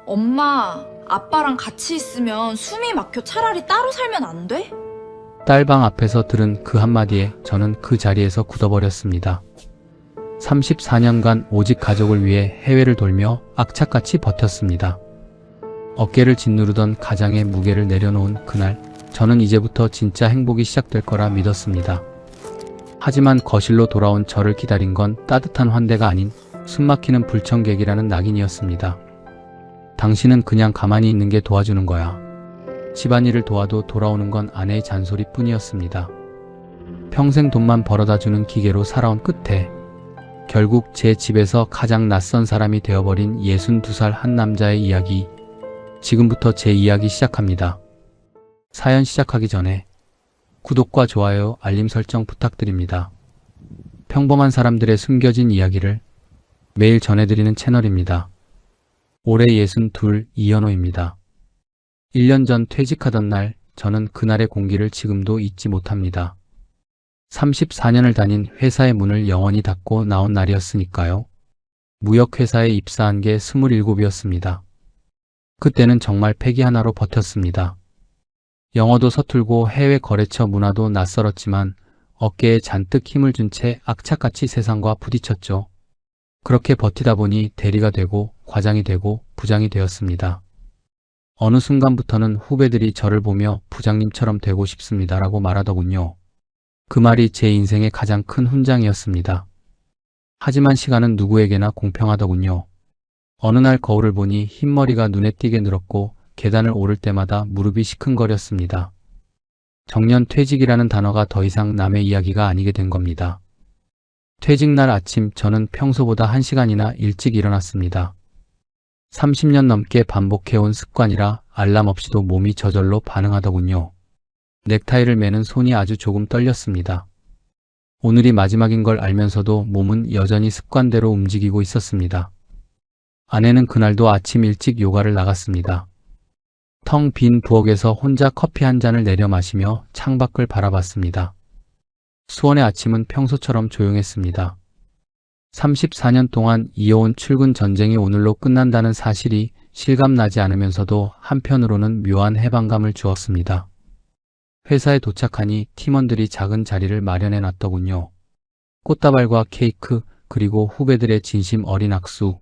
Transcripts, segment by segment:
엄마, 아빠랑 같이 있으면 숨이 막혀 차라리 따로 살면 안 돼? 딸방 앞에서 들은 그 한마디에 저는 그 자리에서 굳어버렸습니다. 34년간 오직 가족을 위해 해외를 돌며 악착같이 버텼습니다. 어깨를 짓누르던 가장의 무게를 내려놓은 그날, 저는 이제부터 진짜 행복이 시작될 거라 믿었습니다. 하지만 거실로 돌아온 저를 기다린 건 따뜻한 환대가 아닌 숨막히는 불청객이라는 낙인이었습니다. 당신은 그냥 가만히 있는 게 도와주는 거야. 집안일을 도와도 돌아오는 건 아내의 잔소리뿐이었습니다. 평생 돈만 벌어다 주는 기계로 살아온 끝에 결국 제 집에서 가장 낯선 사람이 되어버린 62살 한 남자의 이야기. 지금부터 제 이야기 시작합니다. 사연 시작하기 전에 구독과 좋아요, 알림 설정 부탁드립니다. 평범한 사람들의 숨겨진 이야기를 매일 전해드리는 채널입니다. 올해 62 이현호입니다. 1년 전 퇴직하던 날, 저는 그날의 공기를 지금도 잊지 못합니다. 34년을 다닌 회사의 문을 영원히 닫고 나온 날이었으니까요. 무역회사에 입사한 게 27이었습니다. 그때는 정말 패기 하나로 버텼습니다. 영어도 서툴고 해외 거래처 문화도 낯설었지만 어깨에 잔뜩 힘을 준 채 악착같이 세상과 부딪혔죠. 그렇게 버티다 보니 대리가 되고 과장이 되고 부장이 되었습니다. 어느 순간부터는 후배들이 저를 보며 부장님처럼 되고 싶습니다라고 말하더군요. 그 말이 제 인생의 가장 큰 훈장이었습니다. 하지만 시간은 누구에게나 공평하더군요. 어느 날 거울을 보니 흰머리가 눈에 띄게 늘었고 계단을 오를 때마다 무릎이 시큰거렸습니다. 정년 퇴직이라는 단어가 더 이상 남의 이야기가 아니게 된 겁니다. 퇴직날 아침, 저는 평소보다 1시간이나 일찍 일어났습니다. 30년 넘게 반복해온 습관이라 알람 없이도 몸이 저절로 반응하더군요. 넥타이를 매는 손이 아주 조금 떨렸습니다. 오늘이 마지막인 걸 알면서도 몸은 여전히 습관대로 움직이고 있었습니다. 아내는 그날도 아침 일찍 요가를 나갔습니다. 텅 빈 부엌에서 혼자 커피 한 잔을 내려 마시며 창밖을 바라봤습니다. 수원의 아침은 평소처럼 조용했습니다. 34년 동안 이어온 출근 전쟁이 오늘로 끝난다는 사실이 실감나지 않으면서도 한편으로는 묘한 해방감을 주었습니다. 회사에 도착하니 팀원들이 작은 자리를 마련해 놨더군요. 꽃다발과 케이크, 그리고 후배들의 진심 어린 악수.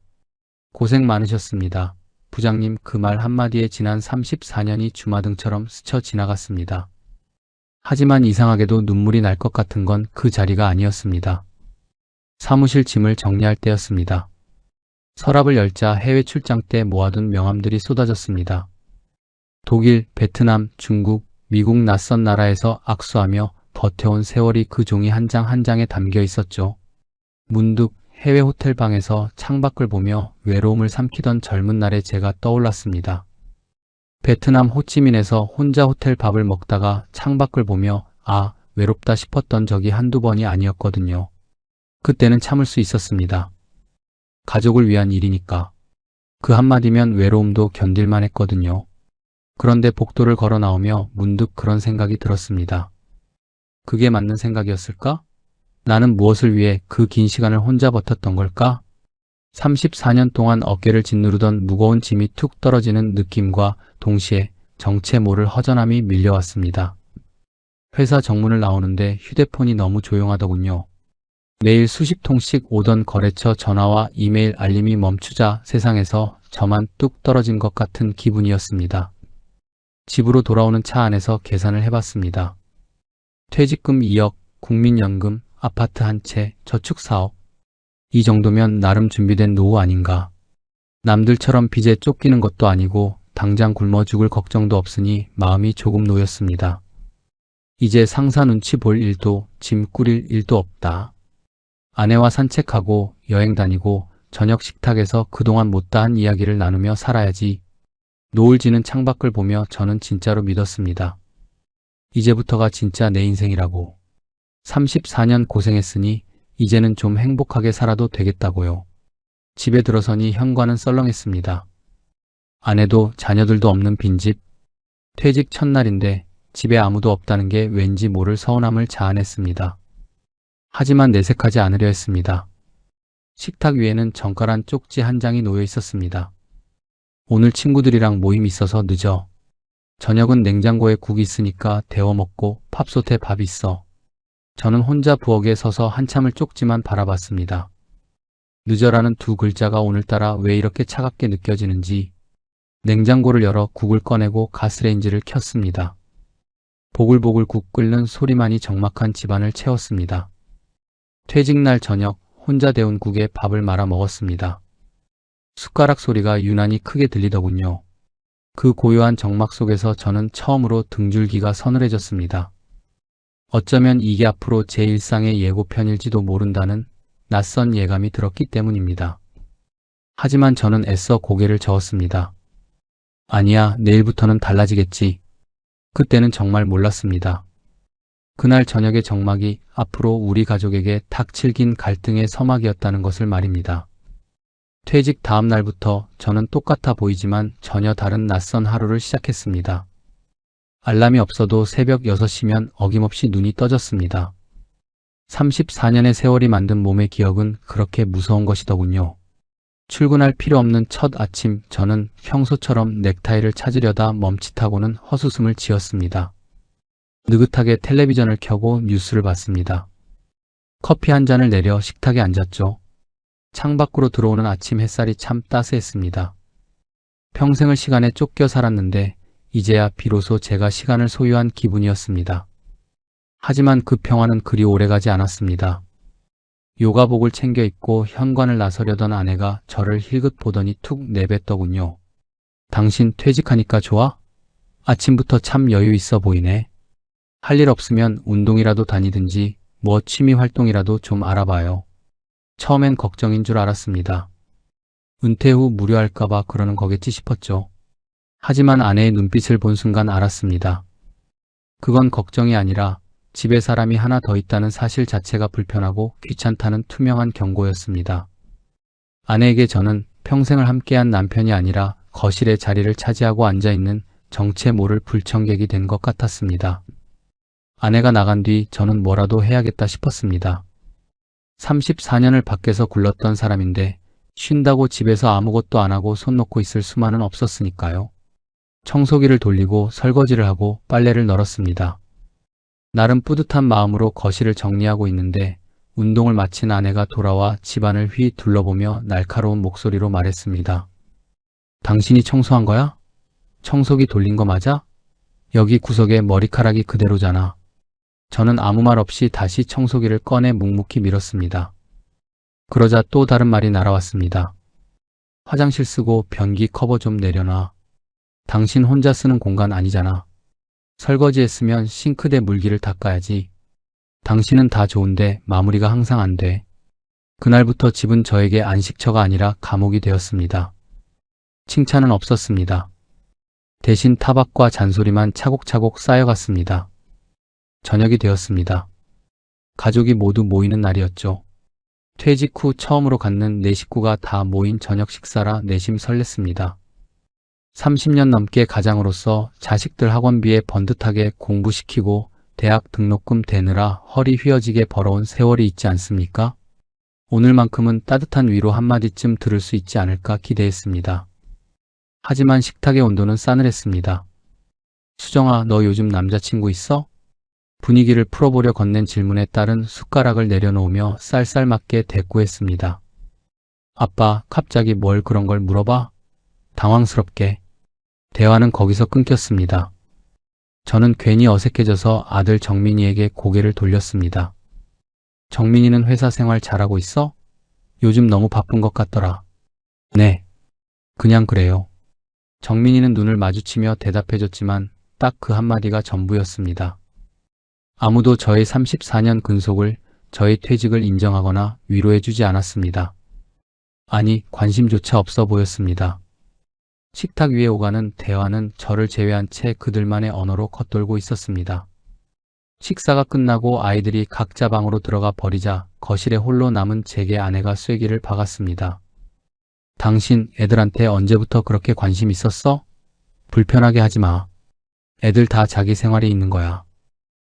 고생 많으셨습니다. 부장님, 그 말 한마디에 지난 34년이 주마등처럼 스쳐 지나갔습니다. 하지만 이상하게도 눈물이 날 것 같은 건 그 자리가 아니었습니다. 사무실 짐을 정리할 때였습니다. 서랍을 열자 해외 출장 때 모아둔 명함들이 쏟아졌습니다. 독일, 베트남, 중국, 미국 낯선 나라에서 악수하며 버텨온 세월이 그 종이 한 장 한 장에 담겨 있었죠. 문득 해외 호텔 방에서 창밖을 보며 외로움을 삼키던 젊은 날의 제가 떠올랐습니다. 베트남 호치민에서 혼자 호텔 밥을 먹다가 창밖을 보며 외롭다 싶었던 적이 한두 번이 아니었거든요. 그때는 참을 수 있었습니다. 가족을 위한 일이니까. 그 한마디면 외로움도 견딜만 했거든요. 그런데 복도를 걸어 나오며 문득 그런 생각이 들었습니다. 그게 맞는 생각이었을까? 나는 무엇을 위해 그 긴 시간을 혼자 버텼던 걸까? 34년 동안 어깨를 짓누르던 무거운 짐이 툭 떨어지는 느낌과 동시에 정체 모를 허전함이 밀려왔습니다. 회사 정문을 나오는데 휴대폰이 너무 조용하더군요. 매일 수십 통씩 오던 거래처 전화와 이메일 알림이 멈추자 세상에서 저만 뚝 떨어진 것 같은 기분이었습니다. 집으로 돌아오는 차 안에서 계산을 해봤습니다. 퇴직금 2억, 국민연금, 아파트 한 채, 저축 4억. 이 정도면 나름 준비된 노후 아닌가. 남들처럼 빚에 쫓기는 것도 아니고 당장 굶어 죽을 걱정도 없으니 마음이 조금 놓였습니다. 이제 상사 눈치 볼 일도 짐 꾸릴 일도 없다. 아내와 산책하고 여행 다니고 저녁 식탁에서 그동안 못다한 이야기를 나누며 살아야지. 노을 지는 창밖을 보며 저는 진짜로 믿었습니다. 이제부터가 진짜 내 인생이라고. 34년 고생했으니 이제는 좀 행복하게 살아도 되겠다고요. 집에 들어서니 현관은 썰렁했습니다. 아내도 자녀들도 없는 빈집. 퇴직 첫날인데 집에 아무도 없다는 게 왠지 모를 서운함을 자아냈습니다. 하지만 내색하지 않으려 했습니다. 식탁 위에는 정갈한 쪽지 한 장이 놓여 있었습니다. 오늘 친구들이랑 모임 있어서 늦어. 저녁은 냉장고에 국이 있으니까 데워 먹고 팝솥에 밥 있어. 저는 혼자 부엌에 서서 한참을 쪽지만 바라봤습니다. 늦어라는 두 글자가 오늘따라 왜 이렇게 차갑게 느껴지는지 냉장고를 열어 국을 꺼내고 가스레인지를 켰습니다. 보글보글 국 끓는 소리만이 적막한 집안을 채웠습니다. 퇴직날 저녁 혼자 데운 국에 밥을 말아 먹었습니다. 숟가락 소리가 유난히 크게 들리더군요. 그 고요한 정막 속에서 저는 처음으로 등줄기가 서늘해졌습니다. 어쩌면 이게 앞으로 제 일상의 예고편일지도 모른다는 낯선 예감이 들었기 때문입니다. 하지만 저는 애써 고개를 저었습니다. 아니야, 내일부터는 달라지겠지. 그때는 정말 몰랐습니다. 그날 저녁의 정막이 앞으로 우리 가족에게 닥칠 긴 갈등의 서막이었다는 것을 말입니다. 퇴직 다음 날부터 저는 똑같아 보이지만 전혀 다른 낯선 하루를 시작했습니다. 알람이 없어도 새벽 6시면 어김없이 눈이 떠졌습니다. 34년의 세월이 만든 몸의 기억은 그렇게 무서운 것이더군요. 출근할 필요 없는 첫 아침, 저는 평소처럼 넥타이를 찾으려다 멈칫하고는 헛웃음을 지었습니다. 느긋하게 텔레비전을 켜고 뉴스를 봤습니다. 커피 한 잔을 내려 식탁에 앉았죠. 창밖으로 들어오는 아침 햇살이 참 따스했습니다. 평생을 시간에 쫓겨 살았는데 이제야 비로소 제가 시간을 소유한 기분이었습니다. 하지만 그 평화는 그리 오래가지 않았습니다. 요가복을 챙겨 입고 현관을 나서려던 아내가 저를 힐긋 보더니 툭 내뱉더군요. 당신 퇴직하니까 좋아? 아침부터 참 여유 있어 보이네. 할 일 없으면 운동이라도 다니든지 뭐 취미 활동이라도 좀 알아봐요. 처음엔 걱정인 줄 알았습니다. 은퇴 후 무료할까봐 그러는 거겠지 싶었죠. 하지만 아내의 눈빛을 본 순간 알았습니다. 그건 걱정이 아니라 집에 사람이 하나 더 있다는 사실 자체가 불편하고 귀찮다는 투명한 경고였습니다. 아내에게 저는 평생을 함께한 남편이 아니라 거실의 자리를 차지하고 앉아있는 정체 모를 불청객이 된 것 같았습니다. 아내가 나간 뒤 저는 뭐라도 해야겠다 싶었습니다. 34년을 밖에서 굴렀던 사람인데 쉰다고 집에서 아무것도 안 하고 손 놓고 있을 수만은 없었으니까요. 청소기를 돌리고 설거지를 하고 빨래를 널었습니다. 나름 뿌듯한 마음으로 거실을 정리하고 있는데 운동을 마친 아내가 돌아와 집안을 휘 둘러보며 날카로운 목소리로 말했습니다. 당신이 청소한 거야? 청소기 돌린 거 맞아? 여기 구석에 머리카락이 그대로잖아. 저는 아무 말 없이 다시 청소기를 꺼내 묵묵히 밀었습니다. 그러자 또 다른 말이 날아왔습니다. 화장실 쓰고 변기 커버 좀 내려놔. 당신 혼자 쓰는 공간 아니잖아. 설거지했으면 싱크대 물기를 닦아야지. 당신은 다 좋은데 마무리가 항상 안 돼. 그날부터 집은 저에게 안식처가 아니라 감옥이 되었습니다. 칭찬은 없었습니다. 대신 타박과 잔소리만 차곡차곡 쌓여갔습니다. 저녁이 되었습니다. 가족이 모두 모이는 날이었죠. 퇴직 후 처음으로 갖는 네 식구가 다 모인 저녁 식사라 내심 설렜습니다. 30년 넘게 가장으로서 자식들 학원비에 번듯하게 공부시키고 대학 등록금 대느라 허리 휘어지게 벌어온 세월이 있지 않습니까? 오늘만큼은 따뜻한 위로 한마디쯤 들을 수 있지 않을까 기대했습니다. 하지만 식탁의 온도는 싸늘했습니다. 수정아, 너 요즘 남자친구 있어? 분위기를 풀어보려 건넨 질문에 딸은 숟가락을 내려놓으며 쌀쌀맞게 대꾸했습니다. 아빠, 갑자기 뭘 그런 걸 물어봐? 당황스럽게. 대화는 거기서 끊겼습니다. 저는 괜히 어색해져서 아들 정민이에게 고개를 돌렸습니다. 정민이는 회사 생활 잘하고 있어? 요즘 너무 바쁜 것 같더라. 네. 그냥 그래요. 정민이는 눈을 마주치며 대답해줬지만 딱 그 한마디가 전부였습니다. 아무도 저의 34년 근속을, 저의 퇴직을 인정하거나 위로해주지 않았습니다. 아니, 관심조차 없어 보였습니다. 식탁 위에 오가는 대화는 저를 제외한 채 그들만의 언어로 겉돌고 있었습니다. 식사가 끝나고 아이들이 각자 방으로 들어가 버리자 거실에 홀로 남은 제게 아내가 쐐기를 박았습니다. 당신 애들한테 언제부터 그렇게 관심 있었어? 불편하게 하지 마. 애들 다 자기 생활이 있는 거야.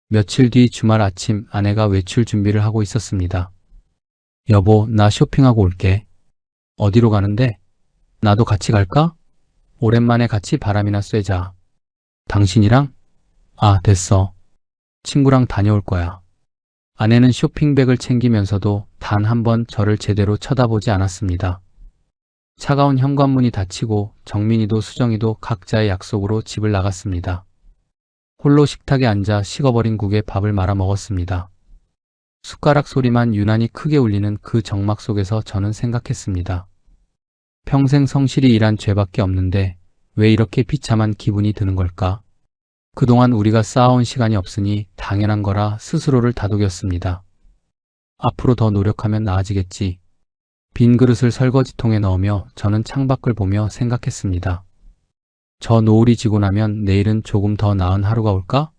며칠 뒤 주말 아침 아내가 외출 준비를 하고 있었습니다. 여보, 나 쇼핑하고 올게. 어디로 가는데? 나도 같이 갈까? 오랜만에 같이 바람이나 쐬자. 당신이랑? 아, 됐어. 친구랑 다녀올 거야. 아내는 쇼핑백을 챙기면서도 단 한 번 저를 제대로 쳐다보지 않았습니다. 차가운 현관문이 닫히고 정민이도 수정이도 각자의 약속으로 집을 나갔습니다. 홀로 식탁에 앉아 식어버린 국에 밥을 말아 먹었습니다. 숟가락 소리만 유난히 크게 울리는 그 정막 속에서 저는 생각했습니다. 평생 성실히 일한 죄밖에 없는데 왜 이렇게 비참한 기분이 드는 걸까? 그동안 우리가 쌓아온 시간이 없으니 당연한 거라 스스로를 다독였습니다. 앞으로 더 노력하면 나아지겠지. 빈 그릇을 설거지통에 넣으며 저는 창밖을 보며 생각했습니다. 저 노을이 지고 나면 내일은 조금 더 나은 하루가 올까?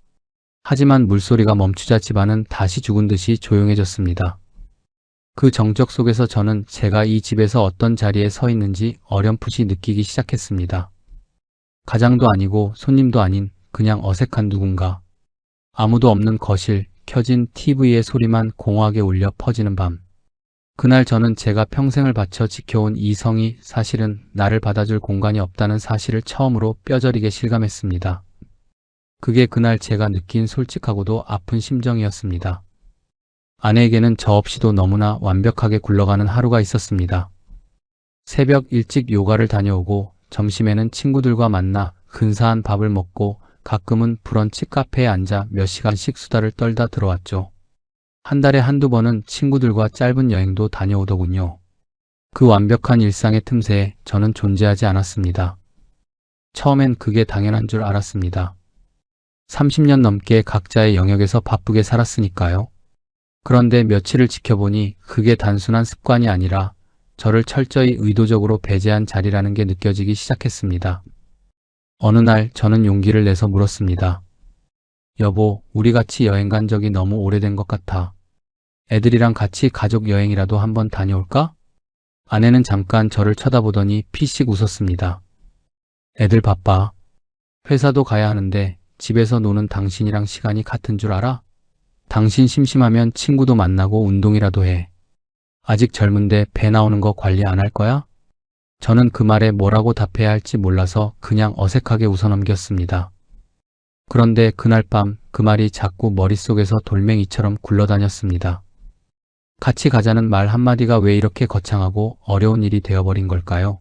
하지만 물소리가 멈추자 집안은 다시 죽은 듯이 조용해졌습니다. 그 정적 속에서 저는 제가 이 집에서 어떤 자리에 서 있는지 어렴풋이 느끼기 시작했습니다. 가장도 아니고 손님도 아닌 그냥 어색한 누군가. 아무도 없는 거실, 켜진 TV의 소리만 공허하게 울려 퍼지는 밤. 그날 저는 제가 평생을 바쳐 지켜온 이 성이 사실은 나를 받아줄 공간이 없다는 사실을 처음으로 뼈저리게 실감했습니다. 그게 그날 제가 느낀 솔직하고도 아픈 심정이었습니다. 아내에게는 저 없이도 너무나 완벽하게 굴러가는 하루가 있었습니다. 새벽 일찍 요가를 다녀오고 점심에는 친구들과 만나 근사한 밥을 먹고 가끔은 브런치 카페에 앉아 몇 시간씩 수다를 떨다 들어왔죠. 한 달에 한두 번은 친구들과 짧은 여행도 다녀오더군요. 그 완벽한 일상의 틈새에 저는 존재하지 않았습니다. 처음엔 그게 당연한 줄 알았습니다. 30년 넘게 각자의 영역에서 바쁘게 살았으니까요. 그런데 며칠을 지켜보니 그게 단순한 습관이 아니라 저를 철저히 의도적으로 배제한 자리라는 게 느껴지기 시작했습니다. 어느 날 저는 용기를 내서 물었습니다. 여보, 우리 같이 여행 간 적이 너무 오래된 것 같아. 애들이랑 같이 가족 여행이라도 한번 다녀올까? 아내는 잠깐 저를 쳐다보더니 피식 웃었습니다. 애들 바빠. 회사도 가야 하는데 집에서 노는 당신이랑 시간이 같은 줄 알아? 당신 심심하면 친구도 만나고 운동이라도 해. 아직 젊은데 배 나오는 거 관리 안 할 거야? 저는 그 말에 뭐라고 답해야 할지 몰라서 그냥 어색하게 웃어넘겼습니다. 그런데 그날 밤 그 말이 자꾸 머릿속에서 돌멩이처럼 굴러다녔습니다. 같이 가자는 말 한마디가 왜 이렇게 거창하고 어려운 일이 되어버린 걸까요?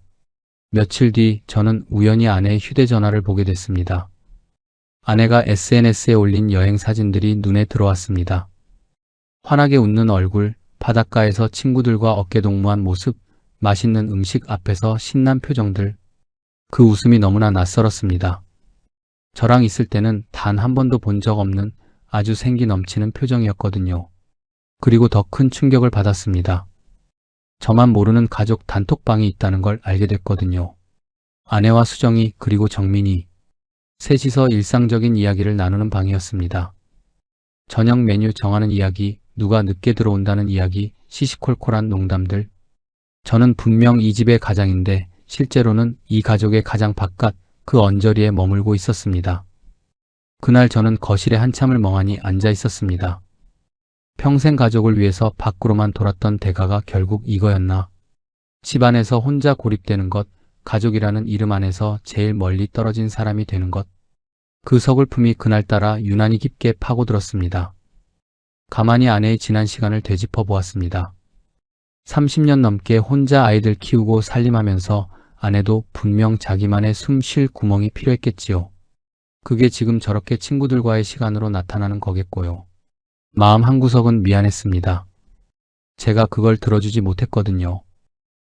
며칠 뒤 저는 우연히 아내의 휴대전화를 보게 됐습니다. 아내가 SNS에 올린 여행 사진들이 눈에 들어왔습니다. 환하게 웃는 얼굴, 바닷가에서 친구들과 어깨동무한 모습, 맛있는 음식 앞에서 신난 표정들. 그 웃음이 너무나 낯설었습니다. 저랑 있을 때는 단 한 번도 본 적 없는 아주 생기 넘치는 표정이었거든요. 그리고 더 큰 충격을 받았습니다. 저만 모르는 가족 단톡방이 있다는 걸 알게 됐거든요. 아내와 수정이 그리고 정민이 셋이서 일상적인 이야기를 나누는 방이었습니다. 저녁 메뉴 정하는 이야기, 누가 늦게 들어온다는 이야기, 시시콜콜한 농담들. 저는 분명 이 집의 가장인데 실제로는 이 가족의 가장 바깥 그 언저리에 머물고 있었습니다. 그날 저는 거실에 한참을 멍하니 앉아 있었습니다. 평생 가족을 위해서 밖으로만 돌았던 대가가 결국 이거였나. 집안에서 혼자 고립되는 것, 가족이라는 이름 안에서 제일 멀리 떨어진 사람이 되는 것. 그 서글픔이 그날따라 유난히 깊게 파고들었습니다. 가만히 아내의 지난 시간을 되짚어 보았습니다. 30년 넘게 혼자 아이들 키우고 살림하면서 아내도 분명 자기만의 숨 쉴 구멍이 필요했겠지요. 그게 지금 저렇게 친구들과의 시간으로 나타나는 거겠고요. 마음 한구석은 미안했습니다. 제가 그걸 들어주지 못했거든요.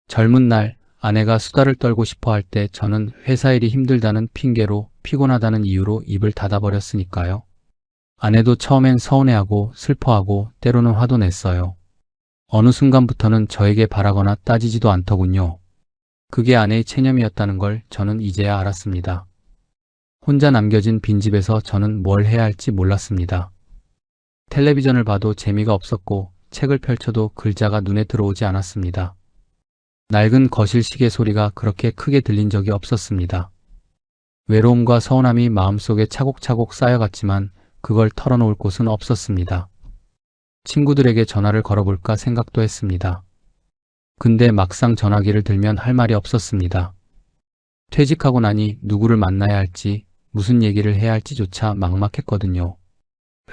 젊은 날 아내가 수다를 떨고 싶어 할 때 저는 회사 일이 힘들다는 핑계로 피곤하다는 이유로 입을 닫아버렸으니까요. 아내도 처음엔 서운해하고 슬퍼하고 때로는 화도 냈어요. 어느 순간부터는 저에게 바라거나 따지지도 않더군요. 그게 아내의 체념이었다는 걸 저는 이제야 알았습니다. 혼자 남겨진 빈집에서 저는 뭘 해야 할지 몰랐습니다. 텔레비전을 봐도 재미가 없었고 책을 펼쳐도 글자가 눈에 들어오지 않았습니다. 낡은 거실 시계 소리가 그렇게 크게 들린 적이 없었습니다. 외로움과 서운함이 마음속에 차곡차곡 쌓여갔지만 그걸 털어놓을 곳은 없었습니다. 친구들에게 전화를 걸어볼까 생각도 했습니다. 근데 막상 전화기를 들면 할 말이 없었습니다. 퇴직하고 나니 누구를 만나야 할지, 무슨 얘기를 해야 할지조차 막막했거든요.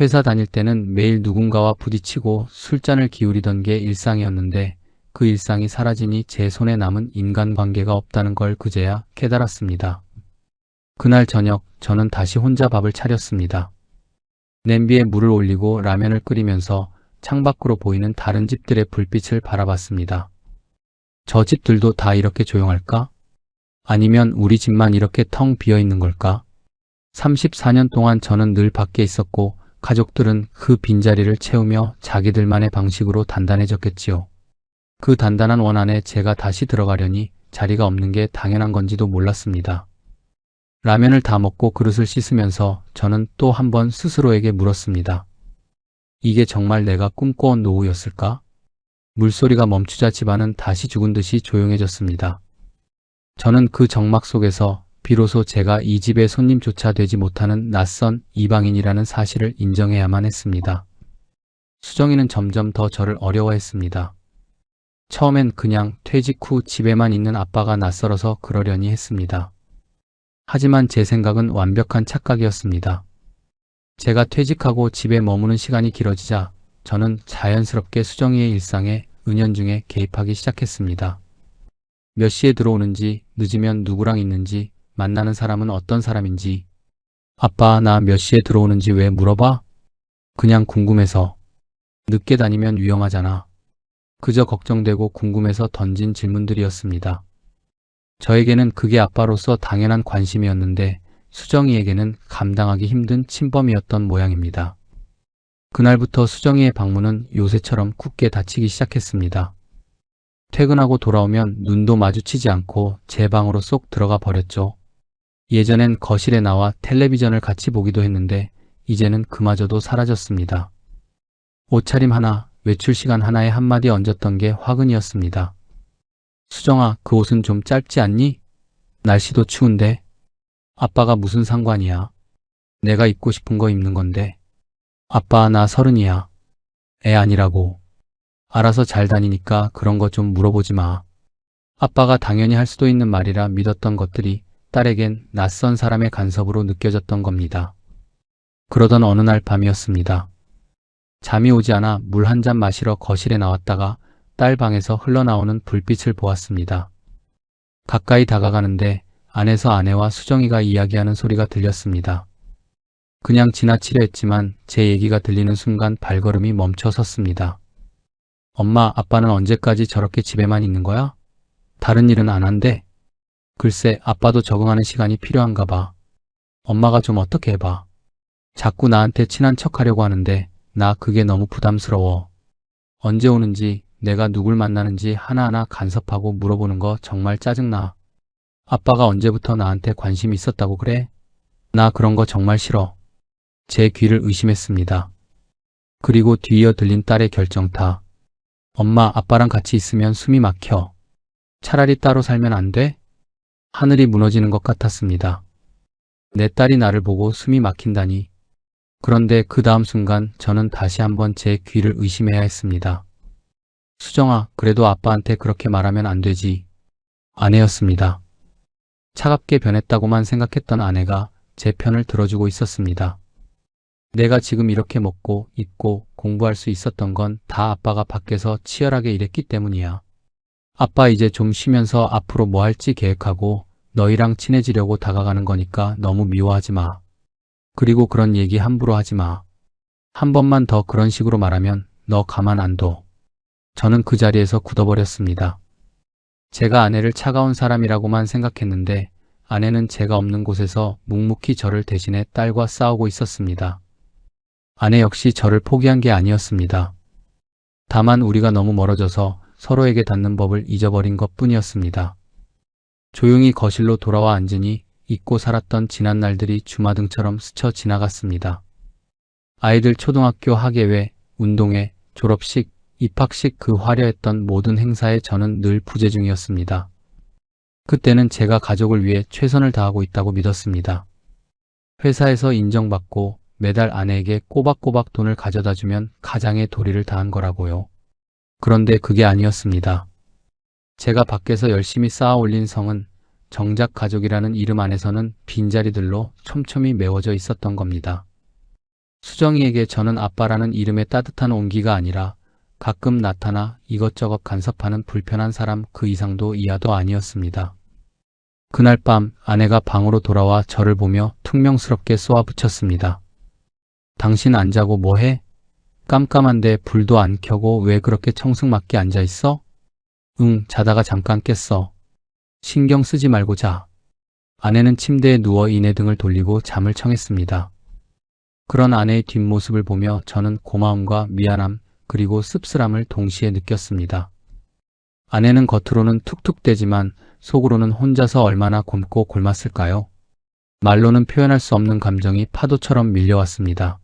회사 다닐 때는 매일 누군가와 부딪히고 술잔을 기울이던 게 일상이었는데 그 일상이 사라지니 제 손에 남은 인간관계가 없다는 걸 그제야 깨달았습니다. 그날 저녁 저는 다시 혼자 밥을 차렸습니다. 냄비에 물을 올리고 라면을 끓이면서 창밖으로 보이는 다른 집들의 불빛을 바라봤습니다. 저 집들도 다 이렇게 조용할까? 아니면 우리 집만 이렇게 텅 비어 있는 걸까? 34년 동안 저는 늘 밖에 있었고 가족들은 그 빈자리를 채우며 자기들만의 방식으로 단단해졌겠지요. 그 단단한 원 안에 제가 다시 들어가려니 자리가 없는 게 당연한 건지도 몰랐습니다. 라면을 다 먹고 그릇을 씻으면서 저는 또 한 번 스스로에게 물었습니다. 이게 정말 내가 꿈꿔온 노후였을까? 물소리가 멈추자 집안은 다시 죽은 듯이 조용해졌습니다. 저는 그 정막 속에서 비로소 제가 이 집의 손님조차 되지 못하는 낯선 이방인이라는 사실을 인정해야만 했습니다. 수정이는 점점 더 저를 어려워했습니다. 처음엔 그냥 퇴직 후 집에만 있는 아빠가 낯설어서 그러려니 했습니다. 하지만 제 생각은 완벽한 착각이었습니다. 제가 퇴직하고 집에 머무는 시간이 길어지자 저는 자연스럽게 수정이의 일상에 은연중에 개입하기 시작했습니다. 몇 시에 들어오는지, 늦으면 누구랑 있는지, 만나는 사람은 어떤 사람인지. 아빠, 나 몇 시에 들어오는지 왜 물어봐? 그냥 궁금해서. 늦게 다니면 위험하잖아. 그저 걱정되고 궁금해서 던진 질문들이었습니다. 저에게는 그게 아빠로서 당연한 관심이었는데 수정이에게는 감당하기 힘든 침범이었던 모양입니다. 그날부터 수정이의 방문은 요새처럼 굳게 닫히기 시작했습니다. 퇴근하고 돌아오면 눈도 마주치지 않고 제 방으로 쏙 들어가 버렸죠. 예전엔 거실에 나와 텔레비전을 같이 보기도 했는데 이제는 그마저도 사라졌습니다. 옷차림 하나, 외출 시간 하나에 한마디 얹었던 게 화근이었습니다. 수정아, 그 옷은 좀 짧지 않니? 날씨도 추운데. 아빠가 무슨 상관이야. 내가 입고 싶은 거 입는 건데. 아빠, 나 30이야. 애 아니라고. 알아서 잘 다니니까 그런 거 좀 물어보지 마. 아빠가 당연히 할 수도 있는 말이라 믿었던 것들이 딸에겐 낯선 사람의 간섭으로 느껴졌던 겁니다. 그러던 어느 날 밤이었습니다. 잠이 오지 않아 물 한 잔 마시러 거실에 나왔다가 딸 방에서 흘러나오는 불빛을 보았습니다. 가까이 다가가는데 안에서 아내와 수정이가 이야기하는 소리가 들렸습니다. 그냥 지나치려 했지만 제 얘기가 들리는 순간 발걸음이 멈춰 섰습니다. 엄마, 아빠는 언제까지 저렇게 집에만 있는 거야? 다른 일은 안 한대? 글쎄, 아빠도 적응하는 시간이 필요한가 봐. 엄마가 좀 어떻게 해봐. 자꾸 나한테 친한 척하려고 하는데 나 그게 너무 부담스러워. 언제 오는지, 내가 누굴 만나는지 하나하나 간섭하고 물어보는 거 정말 짜증나. 아빠가 언제부터 나한테 관심이 있었다고 그래? 나 그런 거 정말 싫어. 제 귀를 의심했습니다. 그리고 뒤이어 들린 딸의 결정타. 엄마, 아빠랑 같이 있으면 숨이 막혀. 차라리 따로 살면 안 돼? 하늘이 무너지는 것 같았습니다. 내 딸이 나를 보고 숨이 막힌다니. 그런데 그 다음 순간 저는 다시 한번 제 귀를 의심해야 했습니다. 수정아, 그래도 아빠한테 그렇게 말하면 안 되지. 아내였습니다. 차갑게 변했다고만 생각했던 아내가 제 편을 들어주고 있었습니다. 내가 지금 이렇게 먹고 입고 공부할 수 있었던 건 다 아빠가 밖에서 치열하게 일했기 때문이야. 아빠 이제 좀 쉬면서 앞으로 뭐 할지 계획하고 너희랑 친해지려고 다가가는 거니까 너무 미워하지 마. 그리고 그런 얘기 함부로 하지 마. 한 번만 더 그런 식으로 말하면 너 가만 안 둬. 저는 그 자리에서 굳어버렸습니다. 제가 아내를 차가운 사람이라고만 생각했는데 아내는 제가 없는 곳에서 묵묵히 저를 대신해 딸과 싸우고 있었습니다. 아내 역시 저를 포기한 게 아니었습니다. 다만 우리가 너무 멀어져서 서로에게 닿는 법을 잊어버린 것뿐이었습니다. 조용히 거실로 돌아와 앉으니 잊고 살았던 지난 날들이 주마등처럼 스쳐 지나갔습니다. 아이들 초등학교 학예회, 운동회, 졸업식, 입학식 그 화려했던 모든 행사에 저는 늘 부재 중이었습니다. 그때는 제가 가족을 위해 최선을 다하고 있다고 믿었습니다. 회사에서 인정받고 매달 아내에게 꼬박꼬박 돈을 가져다 주면 가장의 도리를 다한 거라고요. 그런데 그게 아니었습니다. 제가 밖에서 열심히 쌓아 올린 성은 정작 가족이라는 이름 안에서는 빈자리들로 촘촘히 메워져 있었던 겁니다. 수정이에게 저는 아빠라는 이름의 따뜻한 온기가 아니라 가끔 나타나 이것저것 간섭하는 불편한 사람 그 이상도 이하도 아니었습니다. 그날 밤 아내가 방으로 돌아와 저를 보며 퉁명스럽게 쏘아붙였습니다. 당신 안 자고 뭐해? 깜깜한데 불도 안 켜고 왜 그렇게 청승맞게 앉아있어? 응, 자다가 잠깐 깼어. 신경 쓰지 말고 자. 아내는 침대에 누워 이내 등을 돌리고 잠을 청했습니다. 그런 아내의 뒷모습을 보며 저는 고마움과 미안함 그리고 씁쓸함을 동시에 느꼈습니다. 아내는 겉으로는 툭툭대지만 속으로는 혼자서 얼마나 곪고 골맞을까요? 말로는 표현할 수 없는 감정이 파도처럼 밀려왔습니다.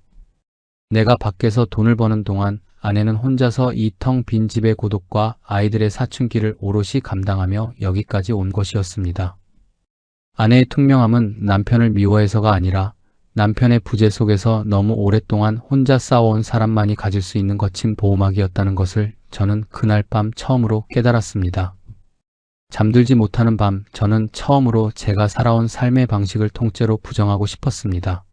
내가 밖에서 돈을 버는 동안 아내는 혼자서 이 텅 빈 집의 고독과 아이들의 사춘기를 오롯이 감당하며 여기까지 온 것이었습니다. 아내의 투명함은 남편을 미워해서가 아니라 남편의 부재 속에서 너무 오랫동안 혼자 싸워온 사람만이 가질 수 있는 거친 보호막이었다는 것을 저는 그날 밤 처음으로 깨달았습니다. 잠들지 못하는 밤 저는 처음으로 제가 살아온 삶의 방식을 통째로 부정하고 싶었습니다.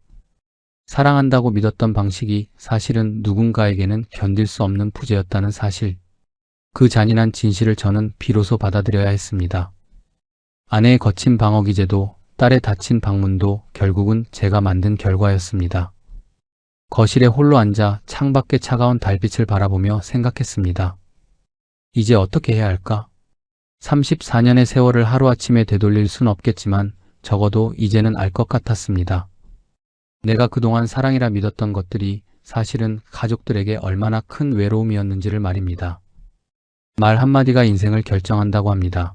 사랑한다고 믿었던 방식이 사실은 누군가에게는 견딜 수 없는 부재였다는 사실. 그 잔인한 진실을 저는 비로소 받아들여야 했습니다. 아내의 거친 방어 기제도 딸의 닫힌 방문도 결국은 제가 만든 결과였습니다. 거실에 홀로 앉아 창밖의 차가운 달빛을 바라보며 생각했습니다. 이제 어떻게 해야 할까? 34년의 세월을 하루아침에 되돌릴 순 없겠지만 적어도 이제는 알 것 같았습니다. 내가 그동안 사랑이라 믿었던 것들이 사실은 가족들에게 얼마나 큰 외로움이었는지를 말입니다. 말 한마디가 인생을 결정한다고 합니다.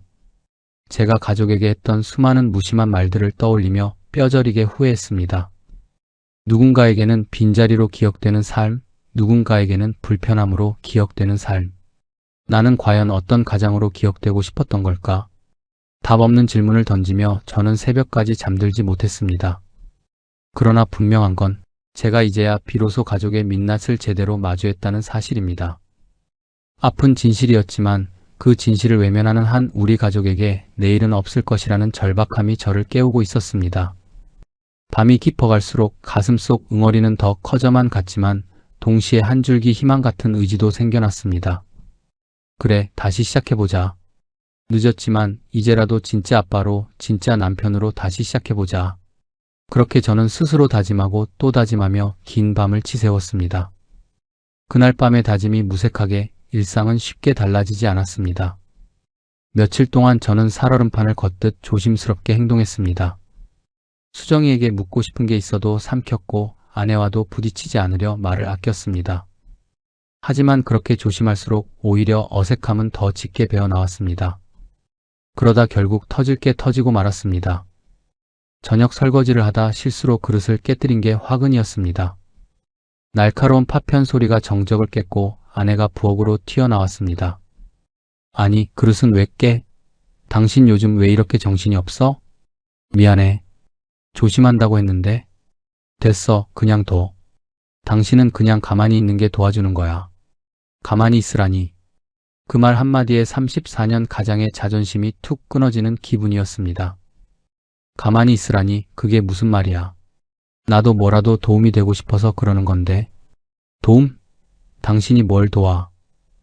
제가 가족에게 했던 수많은 무심한 말들을 떠올리며 뼈저리게 후회했습니다. 누군가에게는 빈자리로 기억되는 삶, 누군가에게는 불편함으로 기억되는 삶. 나는 과연 어떤 가장으로 기억되고 싶었던 걸까? 답 없는 질문을 던지며 저는 새벽까지 잠들지 못했습니다. 그러나 분명한 건 제가 이제야 비로소 가족의 민낯을 제대로 마주했다는 사실입니다. 아픈 진실이었지만 그 진실을 외면하는 한 우리 가족에게 내일은 없을 것이라는 절박함이 저를 깨우고 있었습니다. 밤이 깊어갈수록 가슴속 응어리는 더 커져만 갔지만 동시에 한 줄기 희망 같은 의지도 생겨났습니다. 그래, 다시 시작해보자. 늦었지만 이제라도 진짜 아빠로, 진짜 남편으로 다시 시작해보자. 그렇게 저는 스스로 다짐하고 또 다짐하며 긴 밤을 치새웠습니다. 그날 밤의 다짐이 무색하게 일상은 쉽게 달라지지 않았습니다. 며칠 동안 저는 살얼음판을 걷듯 조심스럽게 행동했습니다. 수정이에게 묻고 싶은 게 있어도 삼켰고 아내와도 부딪히지 않으려 말을 아꼈습니다. 하지만 그렇게 조심할수록 오히려 어색함은 더 짙게 배어나왔습니다. 그러다 결국 터질 게 터지고 말았습니다. 저녁 설거지를 하다 실수로 그릇을 깨뜨린 게 화근이었습니다. 날카로운 파편 소리가 정적을 깼고 아내가 부엌으로 튀어나왔습니다. 아니, 그릇은 왜 깨? 당신 요즘 왜 이렇게 정신이 없어? 미안해. 조심한다고 했는데. 됐어, 그냥 둬. 당신은 그냥 가만히 있는 게 도와주는 거야. 가만히 있으라니. 그 말 한마디에 34년 가장의 자존심이 툭 끊어지는 기분이었습니다. 가만히 있으라니, 그게 무슨 말이야. 나도 뭐라도 도움이 되고 싶어서 그러는 건데. 도움? 당신이 뭘 도와.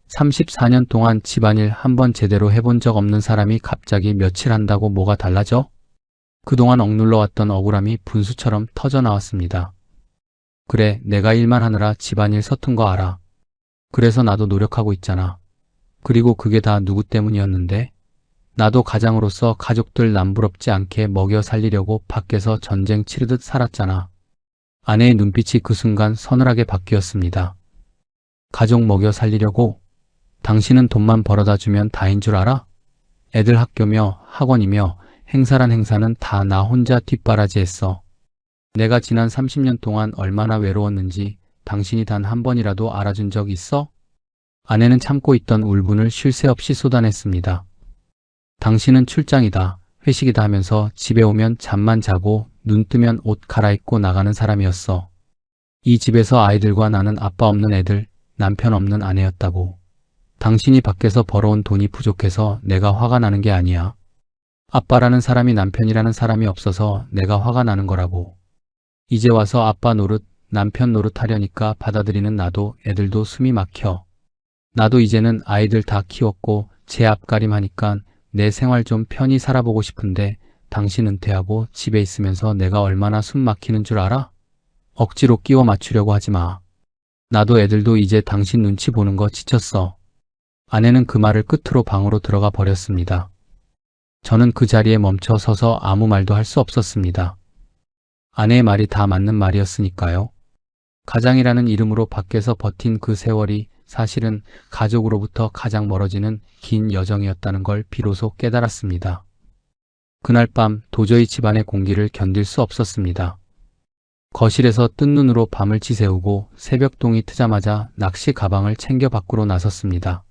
34년 동안 집안일 한 번 제대로 해본 적 없는 사람이 갑자기 며칠 한다고 뭐가 달라져? 그동안 억눌러 왔던 억울함이 분수처럼 터져나왔습니다. 그래, 내가 일만 하느라 집안일 서툰 거 알아. 그래서 나도 노력하고 있잖아. 그리고 그게 다 누구 때문이었는데? 나도 가장으로서 가족들 남부럽지 않게 먹여 살리려고 밖에서 전쟁 치르듯 살았잖아. 아내의 눈빛이 그 순간 서늘하게 바뀌었습니다. 가족 먹여 살리려고? 당신은 돈만 벌어다 주면 다인 줄 알아? 애들 학교며 학원이며 행사란 행사는 다 나 혼자 뒷바라지했어. 내가 지난 30년 동안 얼마나 외로웠는지 당신이 단 한 번이라도 알아준 적 있어? 아내는 참고 있던 울분을 쉴 새 없이 쏟아냈습니다. 당신은 출장이다, 회식이다 하면서 집에 오면 잠만 자고 눈 뜨면 옷 갈아입고 나가는 사람이었어. 이 집에서 아이들과 나는 아빠 없는 애들, 남편 없는 아내였다고. 당신이 밖에서 벌어온 돈이 부족해서 내가 화가 나는 게 아니야. 아빠라는 사람이 남편이라는 사람이 없어서 내가 화가 나는 거라고. 이제 와서 아빠 노릇, 남편 노릇 하려니까 받아들이는 나도 애들도 숨이 막혀. 나도 이제는 아이들 다 키웠고 제 앞가림 하니까 내 생활 좀 편히 살아보고 싶은데 당신 은퇴하고 집에 있으면서 내가 얼마나 숨 막히는 줄 알아? 억지로 끼워 맞추려고 하지 마. 나도 애들도 이제 당신 눈치 보는 거 지쳤어. 아내는 그 말을 끝으로 방으로 들어가 버렸습니다. 저는 그 자리에 멈춰 서서 아무 말도 할 수 없었습니다. 아내의 말이 다 맞는 말이었으니까요. 가장이라는 이름으로 밖에서 버틴 그 세월이 사실은 가족으로부터 가장 멀어지는 긴 여정이었다는 걸 비로소 깨달았습니다. 그날 밤 도저히 집안의 공기를 견딜 수 없었습니다. 거실에서 뜬 눈으로 밤을 지새우고 새벽동이 트자마자 낚시 가방을 챙겨 밖으로 나섰습니다.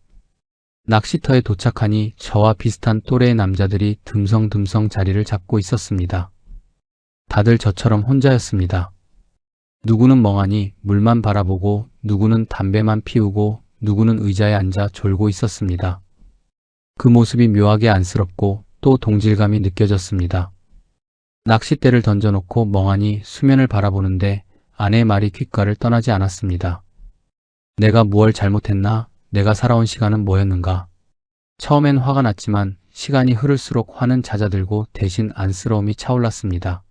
낚시터에 도착하니 저와 비슷한 또래의 남자들이 듬성듬성 자리를 잡고 있었습니다. 다들 저처럼 혼자였습니다. 누구는 멍하니 물만 바라보고 누구는 담배만 피우고 누구는 의자에 앉아 졸고 있었습니다. 그 모습이 묘하게 안쓰럽고 또 동질감이 느껴졌습니다. 낚싯대를 던져놓고 멍하니 수면을 바라보는데 아내의 말이 귓가를 떠나지 않았습니다. 내가 무얼 잘못했나? 내가 살아온 시간은 뭐였는가? 처음엔 화가 났지만 시간이 흐를수록 화는 잦아들고 대신 안쓰러움이 차올랐습니다.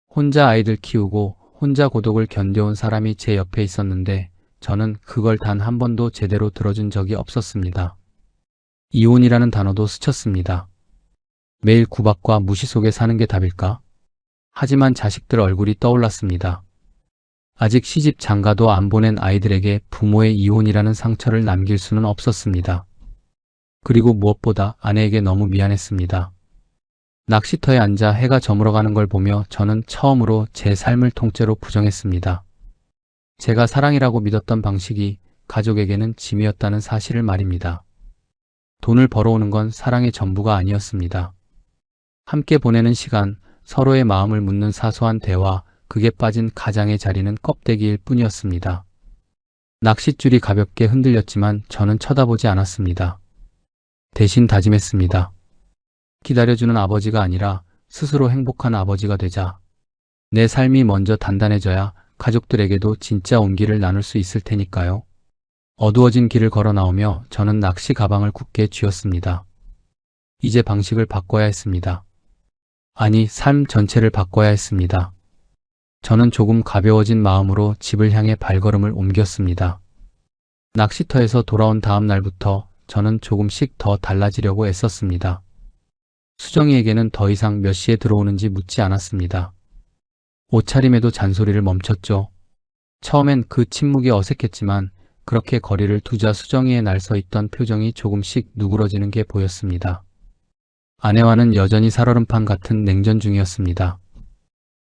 혼자 아이들 키우고 혼자 고독을 견뎌온 사람이 제 옆에 있었는데 저는 그걸 단 한 번도 제대로 들어준 적이 없었습니다. 이혼이라는 단어도 스쳤습니다. 매일 구박과 무시 속에 사는 게 답일까? 하지만 자식들 얼굴이 떠올랐습니다. 아직 시집 장가도 안 보낸 아이들에게 부모의 이혼이라는 상처를 남길 수는 없었습니다. 그리고 무엇보다 아내에게 너무 미안했습니다. 낚시터에 앉아 해가 저물어가는 걸 보며 저는 처음으로 제 삶을 통째로 부정했습니다. 제가 사랑이라고 믿었던 방식이 가족에게는 짐이었다는 사실을 말입니다. 돈을 벌어오는 건 사랑의 전부가 아니었습니다. 함께 보내는 시간, 서로의 마음을 묻는 사소한 대화, 그게 빠진 가장의 자리는 껍데기일 뿐이었습니다. 낚싯줄이 가볍게 흔들렸지만 저는 쳐다보지 않았습니다. 대신 다짐했습니다. 기다려주는 아버지가 아니라 스스로 행복한 아버지가 되자. 내 삶이 먼저 단단해져야 가족들에게도 진짜 온기를 나눌 수 있을 테니까요. 어두워진 길을 걸어 나오며 저는 낚시 가방을 굳게 쥐었습니다. 이제 방식을 바꿔야 했습니다. 아니, 삶 전체를 바꿔야 했습니다. 저는 조금 가벼워진 마음으로 집을 향해 발걸음을 옮겼습니다. 낚시터에서 돌아온 다음 날부터 저는 조금씩 더 달라지려고 애썼습니다. 수정이에게는 더 이상 몇 시에 들어오는지 묻지 않았습니다. 옷차림에도 잔소리를 멈췄죠. 처음엔 그 침묵이 어색했지만 그렇게 거리를 두자 수정이의 날 서 있던 표정이 조금씩 누그러지는 게 보였습니다. 아내와는 여전히 살얼음판 같은 냉전 중이었습니다.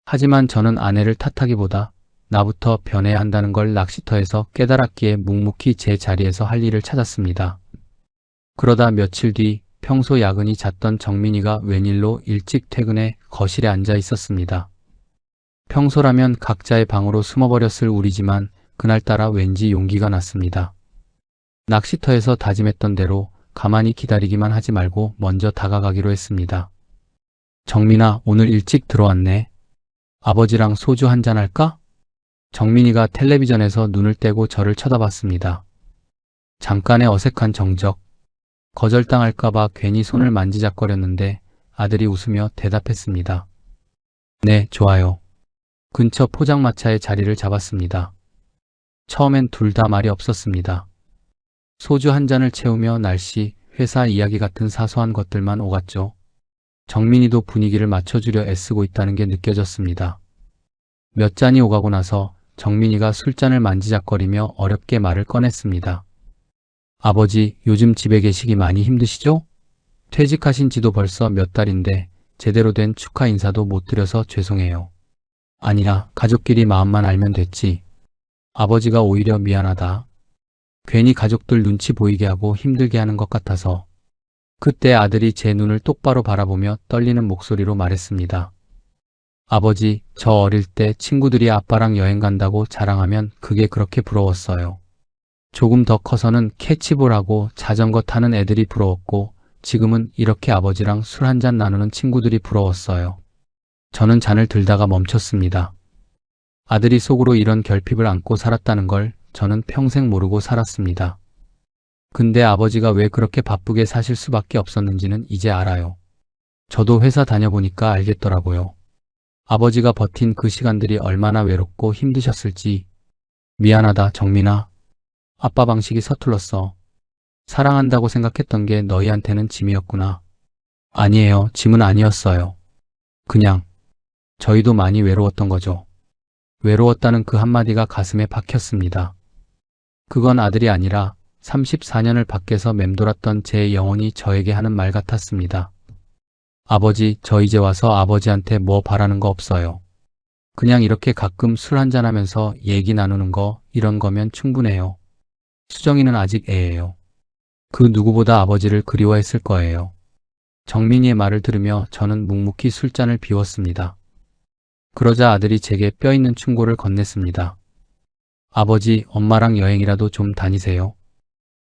하지만 저는 아내를 탓하기보다 나부터 변해야 한다는 걸 낚시터에서 깨달았기에 묵묵히 제 자리에서 할 일을 찾았습니다. 그러다 며칠 뒤 평소 야근이 잦던 정민이가 웬일로 일찍 퇴근해 거실에 앉아 있었습니다. 평소라면 각자의 방으로 숨어버렸을 우리지만 그날따라 왠지 용기가 났습니다. 낚시터에서 다짐했던 대로 가만히 기다리기만 하지 말고 먼저 다가가기로 했습니다. 정민아, 오늘 일찍 들어왔네. 아버지랑 소주 한잔 할까? 정민이가 텔레비전에서 눈을 떼고 저를 쳐다봤습니다. 잠깐의 어색한 정적. 거절당할까봐 괜히 손을 만지작거렸는데 아들이 웃으며 대답했습니다. 네, 좋아요. 근처 포장마차에 자리를 잡았습니다. 처음엔 둘 다 말이 없었습니다. 소주 한 잔을 채우며 날씨, 회사 이야기 같은 사소한 것들만 오갔죠. 정민이도 분위기를 맞춰주려 애쓰고 있다는 게 느껴졌습니다. 몇 잔이 오가고 나서 정민이가 술잔을 만지작거리며 어렵게 말을 꺼냈습니다. 아버지, 요즘 집에 계시기 많이 힘드시죠? 퇴직하신 지도 벌써 몇 달인데 제대로 된 축하 인사도 못 드려서 죄송해요. 아니라 가족끼리 마음만 알면 됐지. 아버지가 오히려 미안하다. 괜히 가족들 눈치 보이게 하고 힘들게 하는 것 같아서. 그때 아들이 제 눈을 똑바로 바라보며 떨리는 목소리로 말했습니다. 아버지, 저 어릴 때 친구들이 아빠랑 여행 간다고 자랑하면 그게 그렇게 부러웠어요. 조금 더 커서는 캐치볼하고 자전거 타는 애들이 부러웠고 지금은 이렇게 아버지랑 술 한잔 나누는 친구들이 부러웠어요. 저는 잔을 들다가 멈췄습니다. 아들이 속으로 이런 결핍을 안고 살았다는 걸 저는 평생 모르고 살았습니다. 근데 아버지가 왜 그렇게 바쁘게 사실 수밖에 없었는지는 이제 알아요. 저도 회사 다녀보니까 알겠더라고요. 아버지가 버틴 그 시간들이 얼마나 외롭고 힘드셨을지. 미안하다, 정민아. 아빠 방식이 서툴렀어. 사랑한다고 생각했던 게 너희한테는 짐이었구나. 아니에요, 짐은 아니었어요. 그냥 저희도 많이 외로웠던 거죠. 외로웠다는 그 한마디가 가슴에 박혔습니다. 그건 아들이 아니라 34년을 밖에서 맴돌았던 제 영혼이 저에게 하는 말 같았습니다. 아버지, 저 이제 와서 아버지한테 뭐 바라는 거 없어요. 그냥 이렇게 가끔 술 한잔하면서 얘기 나누는 거, 이런 거면 충분해요. 수정이는 아직 애예요. 그 누구보다 아버지를 그리워했을 거예요. 정민이의 말을 들으며 저는 묵묵히 술잔을 비웠습니다. 그러자 아들이 제게 뼈있는 충고를 건넸습니다. 아버지, 엄마랑 여행이라도 좀 다니세요.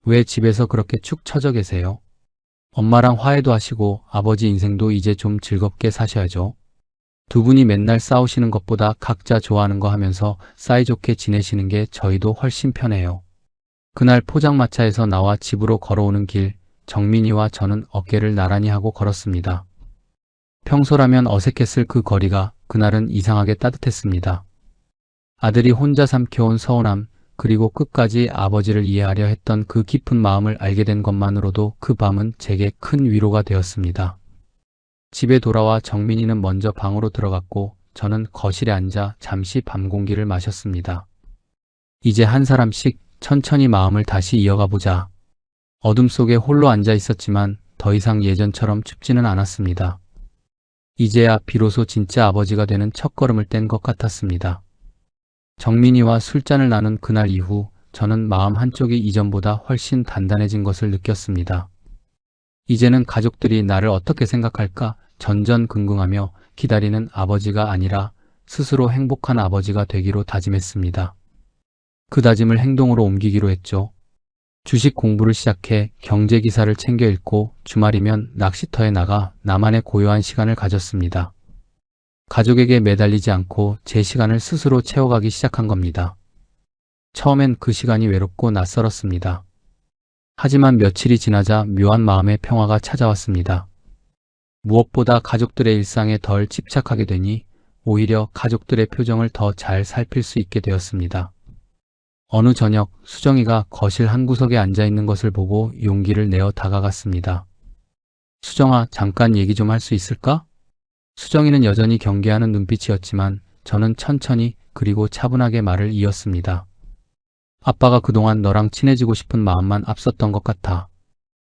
왜 집에서 그렇게 축 처져 계세요? 엄마랑 화해도 하시고 아버지 인생도 이제 좀 즐겁게 사셔야죠. 두 분이 맨날 싸우시는 것보다 각자 좋아하는 거 하면서 사이좋게 지내시는 게 저희도 훨씬 편해요. 그날 포장마차에서 나와 집으로 걸어오는 길, 정민이와 저는 어깨를 나란히 하고 걸었습니다. 평소라면 어색했을 그 거리가 그날은 이상하게 따뜻했습니다. 아들이 혼자 삼켜온 서운함, 그리고 끝까지 아버지를 이해하려 했던 그 깊은 마음을 알게 된 것만으로도 그 밤은 제게 큰 위로가 되었습니다. 집에 돌아와 정민이는 먼저 방으로 들어갔고 저는 거실에 앉아 잠시 밤 공기를 마셨습니다. 이제 한 사람씩 천천히 마음을 다시 이어가 보자. 어둠 속에 홀로 앉아 있었지만 더 이상 예전처럼 춥지는 않았습니다. 이제야 비로소 진짜 아버지가 되는 첫걸음을 뗀 것 같았습니다. 정민이와 술잔을 나눈 그날 이후 저는 마음 한쪽이 이전보다 훨씬 단단해진 것을 느꼈습니다. 이제는 가족들이 나를 어떻게 생각할까 전전긍긍하며 기다리는 아버지가 아니라 스스로 행복한 아버지가 되기로 다짐했습니다. 그 다짐을 행동으로 옮기기로 했죠. 주식 공부를 시작해 경제 기사를 챙겨 읽고 주말이면 낚시터에 나가 나만의 고요한 시간을 가졌습니다. 가족에게 매달리지 않고 제 시간을 스스로 채워가기 시작한 겁니다. 처음엔 그 시간이 외롭고 낯설었습니다. 하지만 며칠이 지나자 묘한 마음의 평화가 찾아왔습니다. 무엇보다 가족들의 일상에 덜 집착하게 되니 오히려 가족들의 표정을 더 잘 살필 수 있게 되었습니다. 어느 저녁 수정이가 거실 한 구석에 앉아 있는 것을 보고 용기를 내어 다가갔습니다. 수정아, 잠깐 얘기 좀 할 수 있을까? 수정이는 여전히 경계하는 눈빛이었지만 저는 천천히 그리고 차분하게 말을 이었습니다. 아빠가 그동안 너랑 친해지고 싶은 마음만 앞섰던 것 같아.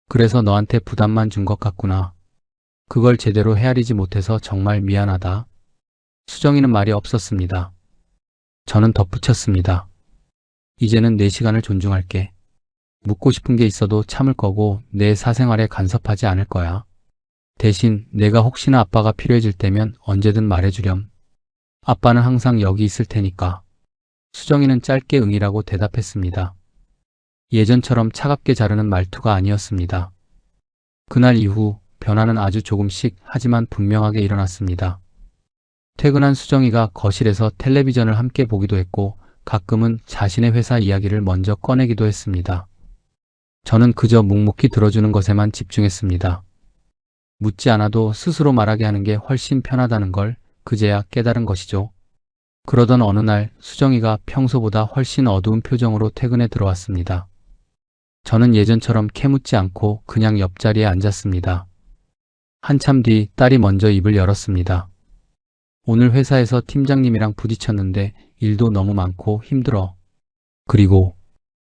그래서 너한테 부담만 준 것 같구나. 그걸 제대로 헤아리지 못해서 정말 미안하다. 수정이는 말이 없었습니다. 저는 덧붙였습니다. 이제는 내 시간을 존중할게. 묻고 싶은 게 있어도 참을 거고 내 사생활에 간섭하지 않을 거야. 대신 내가 혹시나 아빠가 필요해질 때면 언제든 말해주렴. 아빠는 항상 여기 있을 테니까. 수정이는 짧게 응이라고 대답했습니다. 예전처럼 차갑게 자르는 말투가 아니었습니다. 그날 이후 변화는 아주 조금씩 하지만 분명하게 일어났습니다. 퇴근한 수정이가 거실에서 텔레비전을 함께 보기도 했고 가끔은 자신의 회사 이야기를 먼저 꺼내기도 했습니다. 저는 그저 묵묵히 들어주는 것에만 집중했습니다. 묻지 않아도 스스로 말하게 하는 게 훨씬 편하다는 걸 그제야 깨달은 것이죠. 그러던 어느 날 수정이가 평소보다 훨씬 어두운 표정으로 퇴근에 들어왔습니다. 저는 예전처럼 캐묻지 않고 그냥 옆자리에 앉았습니다. 한참 뒤 딸이 먼저 입을 열었습니다. 오늘 회사에서 팀장님이랑 부딪혔는데 일도 너무 많고 힘들어. 그리고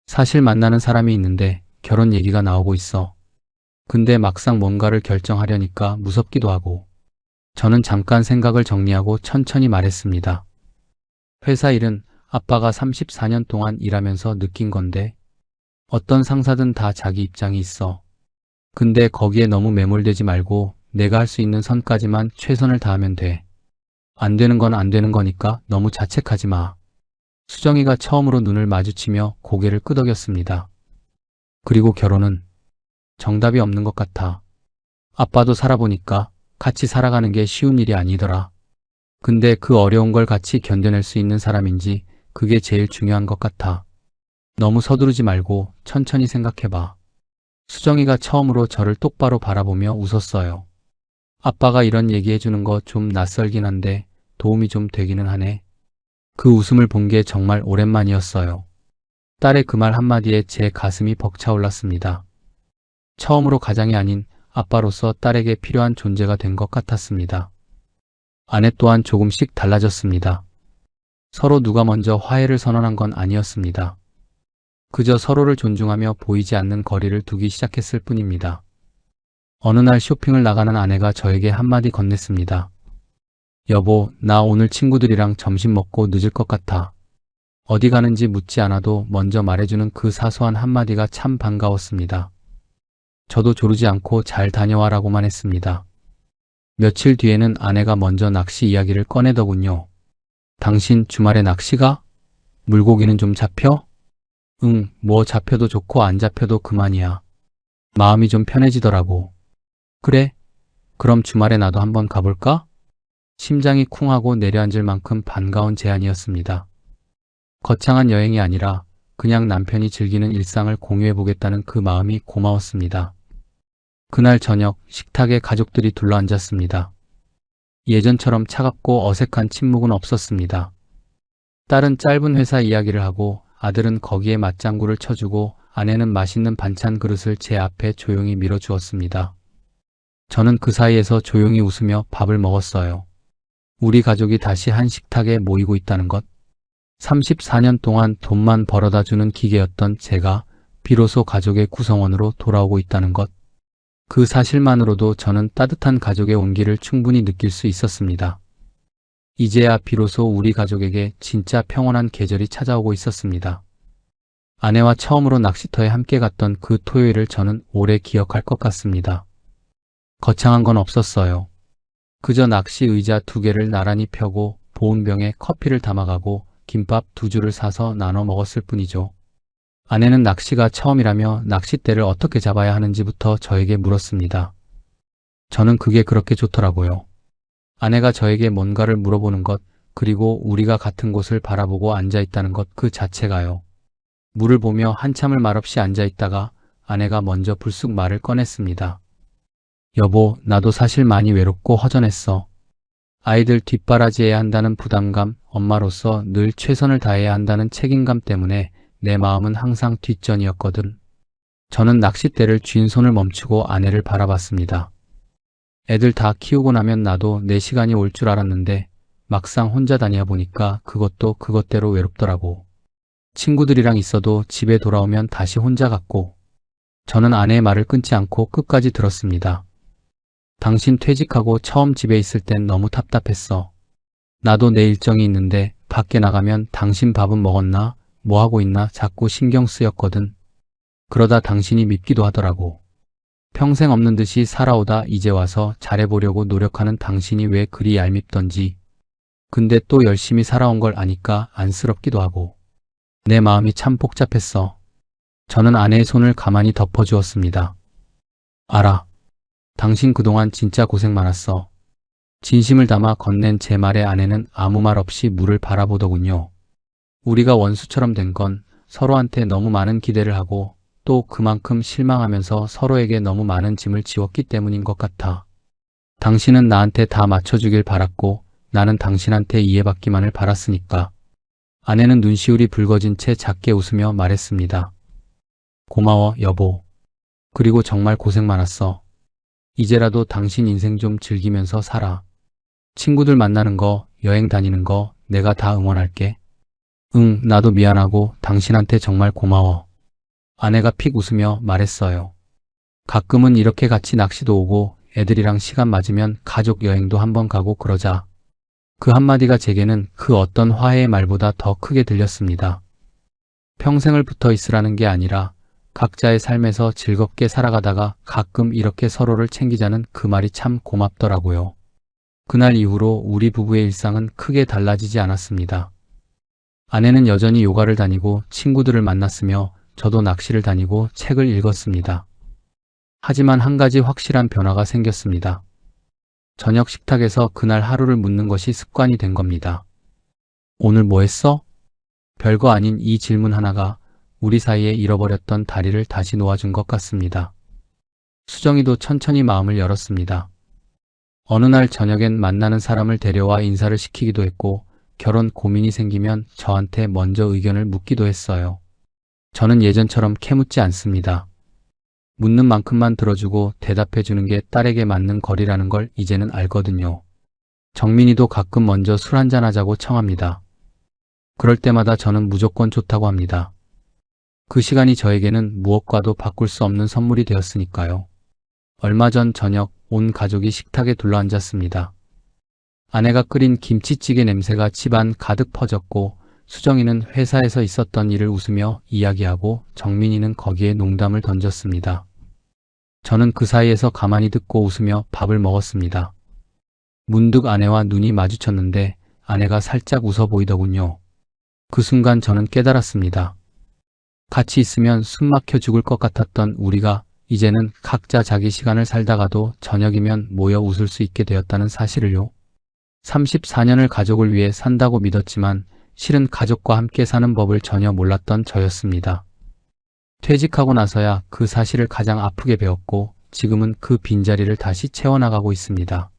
사실 만나는 사람이 있는데 결혼 얘기가 나오고 있어. 근데 막상 뭔가를 결정하려니까 무섭기도 하고. 저는 잠깐 생각을 정리하고 천천히 말했습니다. 회사 일은 아빠가 34년 동안 일하면서 느낀 건데 어떤 상사든 다 자기 입장이 있어. 근데 거기에 너무 매몰되지 말고 내가 할 수 있는 선까지만 최선을 다하면 돼. 안 되는 건 안 되는 거니까 너무 자책하지 마. 수정이가 처음으로 눈을 마주치며 고개를 끄덕였습니다. 그리고 결혼은 정답이 없는 것 같아. 아빠도 살아보니까 같이 살아가는 게 쉬운 일이 아니더라. 근데 그 어려운 걸 같이 견뎌낼 수 있는 사람인지 그게 제일 중요한 것 같아. 너무 서두르지 말고 천천히 생각해봐. 수정이가 처음으로 저를 똑바로 바라보며 웃었어요. 아빠가 이런 얘기 해주는 거 좀 낯설긴 한데 도움이 좀 되기는 하네. 그 웃음을 본 게 정말 오랜만이었어요. 딸의 그 말 한마디에 제 가슴이 벅차올랐습니다. 처음으로 가장이 아닌 아빠로서 딸에게 필요한 존재가 된 것 같았습니다. 아내 또한 조금씩 달라졌습니다. 서로 누가 먼저 화해를 선언한 건 아니었습니다. 그저 서로를 존중하며 보이지 않는 거리를 두기 시작했을 뿐입니다. 어느 날 쇼핑을 나가는 아내가 저에게 한마디 건넸습니다. 여보, 나 오늘 친구들이랑 점심 먹고 늦을 것 같아. 어디 가는지 묻지 않아도 먼저 말해주는 그 사소한 한마디가 참 반가웠습니다. 저도 조르지 않고 잘 다녀와라고만 했습니다. 며칠 뒤에는 아내가 먼저 낚시 이야기를 꺼내더군요. 당신 주말에 낚시 가? 물고기는 좀 잡혀? 응, 뭐 잡혀도 좋고 안 잡혀도 그만이야. 마음이 좀 편해지더라고. 그래? 그럼 주말에 나도 한번 가볼까? 심장이 쿵하고 내려앉을 만큼 반가운 제안이었습니다. 거창한 여행이 아니라 그냥 남편이 즐기는 일상을 공유해보겠다는 그 마음이 고마웠습니다. 그날 저녁 식탁에 가족들이 둘러앉았습니다. 예전처럼 차갑고 어색한 침묵은 없었습니다. 딸은 짧은 회사 이야기를 하고 아들은 거기에 맞장구를 쳐주고 아내는 맛있는 반찬 그릇을 제 앞에 조용히 밀어주었습니다. 저는 그 사이에서 조용히 웃으며 밥을 먹었어요. 우리 가족이 다시 한 식탁에 모이고 있다는 것. 34년 동안 돈만 벌어다 주는 기계였던 제가 비로소 가족의 구성원으로 돌아오고 있다는 것. 그 사실만으로도 저는 따뜻한 가족의 온기를 충분히 느낄 수 있었습니다. 이제야 비로소 우리 가족에게 진짜 평온한 계절이 찾아오고 있었습니다. 아내와 처음으로 낚시터에 함께 갔던 그 토요일을 저는 오래 기억할 것 같습니다. 거창한 건 없었어요. 그저 낚시 의자 2개를 나란히 펴고 보온병에 커피를 담아가고 김밥 2줄을 사서 나눠 먹었을 뿐이죠. 아내는 낚시가 처음이라며 낚싯대를 어떻게 잡아야 하는지부터 저에게 물었습니다. 저는 그게 그렇게 좋더라고요. 아내가 저에게 뭔가를 물어보는 것, 그리고 우리가 같은 곳을 바라보고 앉아있다는 것 그 자체가요. 물을 보며 한참을 말없이 앉아있다가 아내가 먼저 불쑥 말을 꺼냈습니다. 여보, 나도 사실 많이 외롭고 허전했어. 아이들 뒷바라지해야 한다는 부담감, 엄마로서 늘 최선을 다해야 한다는 책임감 때문에 내 마음은 항상 뒷전이었거든. 저는 낚싯대를 쥔 손을 멈추고 아내를 바라봤습니다. 애들 다 키우고 나면 나도 내 시간이 올 줄 알았는데 막상 혼자 다녀 보니까 그것도 그것대로 외롭더라고. 친구들이랑 있어도 집에 돌아오면 다시 혼자 같고. 저는 아내의 말을 끊지 않고 끝까지 들었습니다. 당신 퇴직하고 처음 집에 있을 땐 너무 답답했어. 나도 내 일정이 있는데 밖에 나가면 당신 밥은 먹었나? 뭐 하고 있나? 자꾸 신경 쓰였거든. 그러다 당신이 밉기도 하더라고. 평생 없는 듯이 살아오다 이제 와서 잘해보려고 노력하는 당신이 왜 그리 얄밉던지. 근데 또 열심히 살아온 걸 아니까 안쓰럽기도 하고. 내 마음이 참 복잡했어. 저는 아내의 손을 가만히 덮어주었습니다. 알아. 당신 그동안 진짜 고생 많았어. 진심을 담아 건넨 제 말에 아내는 아무 말 없이 물을 바라보더군요. 우리가 원수처럼 된 건 서로한테 너무 많은 기대를 하고 또 그만큼 실망하면서 서로에게 너무 많은 짐을 지웠기 때문인 것 같아. 당신은 나한테 다 맞춰주길 바랐고 나는 당신한테 이해받기만을 바랐으니까. 아내는 눈시울이 붉어진 채 작게 웃으며 말했습니다. 고마워, 여보. 그리고 정말 고생 많았어. 이제라도 당신 인생 좀 즐기면서 살아. 친구들 만나는 거, 여행 다니는 거 내가 다 응원할게. 응, 나도 미안하고 당신한테 정말 고마워. 아내가 픽 웃으며 말했어요. 가끔은 이렇게 같이 낚시도 오고 애들이랑 시간 맞으면 가족 여행도 한번 가고 그러자. 그 한마디가 제게는 그 어떤 화해의 말보다 더 크게 들렸습니다. 평생을 붙어 있으라는 게 아니라 각자의 삶에서 즐겁게 살아가다가 가끔 이렇게 서로를 챙기자는 그 말이 참 고맙더라고요. 그날 이후로 우리 부부의 일상은 크게 달라지지 않았습니다. 아내는 여전히 요가를 다니고 친구들을 만났으며 저도 낚시를 다니고 책을 읽었습니다. 하지만 한 가지 확실한 변화가 생겼습니다. 저녁 식탁에서 그날 하루를 묻는 것이 습관이 된 겁니다. 오늘 뭐 했어? 별거 아닌 이 질문 하나가 우리 사이에 잃어버렸던 다리를 다시 놓아준 것 같습니다. 수정이도 천천히 마음을 열었습니다. 어느 날 저녁엔 만나는 사람을 데려와 인사를 시키기도 했고 결혼 고민이 생기면 저한테 먼저 의견을 묻기도 했어요. 저는 예전처럼 캐묻지 않습니다. 묻는 만큼만 들어주고 대답해 주는 게 딸에게 맞는 거리라는 걸 이제는 알거든요. 정민이도 가끔 먼저 술 한잔 하자고 청합니다. 그럴 때마다 저는 무조건 좋다고 합니다. 그 시간이 저에게는 무엇과도 바꿀 수 없는 선물이 되었으니까요. 얼마 전 저녁 온 가족이 식탁에 둘러앉았습니다. 아내가 끓인 김치찌개 냄새가 집안 가득 퍼졌고 수정이는 회사에서 있었던 일을 웃으며 이야기하고 정민이는 거기에 농담을 던졌습니다. 저는 그 사이에서 가만히 듣고 웃으며 밥을 먹었습니다. 문득 아내와 눈이 마주쳤는데 아내가 살짝 웃어 보이더군요. 그 순간 저는 깨달았습니다. 같이 있으면 숨 막혀 죽을 것 같았던 우리가 이제는 각자 자기 시간을 살다가도 저녁이면 모여 웃을 수 있게 되었다는 사실을요. 34년을 가족을 위해 산다고 믿었지만 실은 가족과 함께 사는 법을 전혀 몰랐던 저였습니다. 퇴직하고 나서야 그 사실을 가장 아프게 배웠고 지금은 그 빈자리를 다시 채워나가고 있습니다.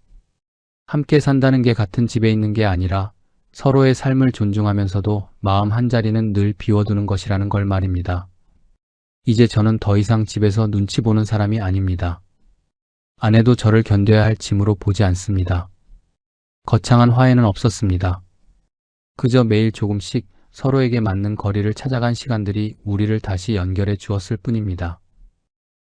함께 산다는 게 같은 집에 있는 게 아니라 서로의 삶을 존중하면서도 마음 한자리는 늘 비워두는 것이라는 걸 말입니다. 이제 저는 더 이상 집에서 눈치 보는 사람이 아닙니다. 아내도 저를 견뎌야 할 짐으로 보지 않습니다. 거창한 화해는 없었습니다. 그저 매일 조금씩 서로에게 맞는 거리를 찾아간 시간들이 우리를 다시 연결해 주었을 뿐입니다.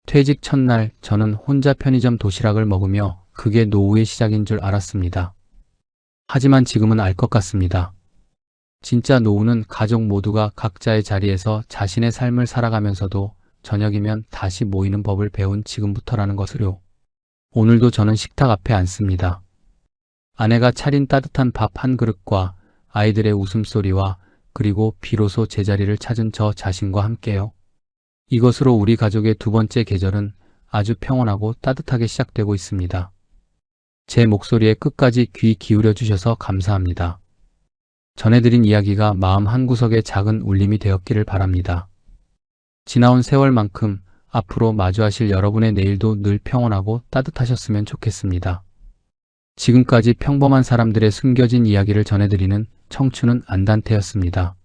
퇴직 첫날 저는 혼자 편의점 도시락을 먹으며 그게 노후의 시작인 줄 알았습니다. 하지만 지금은 알 것 같습니다. 진짜 노후는 가족 모두가 각자의 자리에서 자신의 삶을 살아가면서도 저녁이면 다시 모이는 법을 배운 지금부터라는 것을요. 오늘도 저는 식탁 앞에 앉습니다. 아내가 차린 따뜻한 밥 한 그릇과 아이들의 웃음소리와 그리고 비로소 제자리를 찾은 저 자신과 함께요. 이것으로 우리 가족의 두 번째 계절은 아주 평온하고 따뜻하게 시작되고 있습니다. 제 목소리에 끝까지 귀 기울여 주셔서 감사합니다. 전해드린 이야기가 마음 한구석에 작은 울림이 되었기를 바랍니다. 지나온 세월만큼 앞으로 마주하실 여러분의 내일도 늘 평온하고 따뜻하셨으면 좋겠습니다. 지금까지 평범한 사람들의 숨겨진 이야기를 전해드리는 청춘은 안단테였습니다.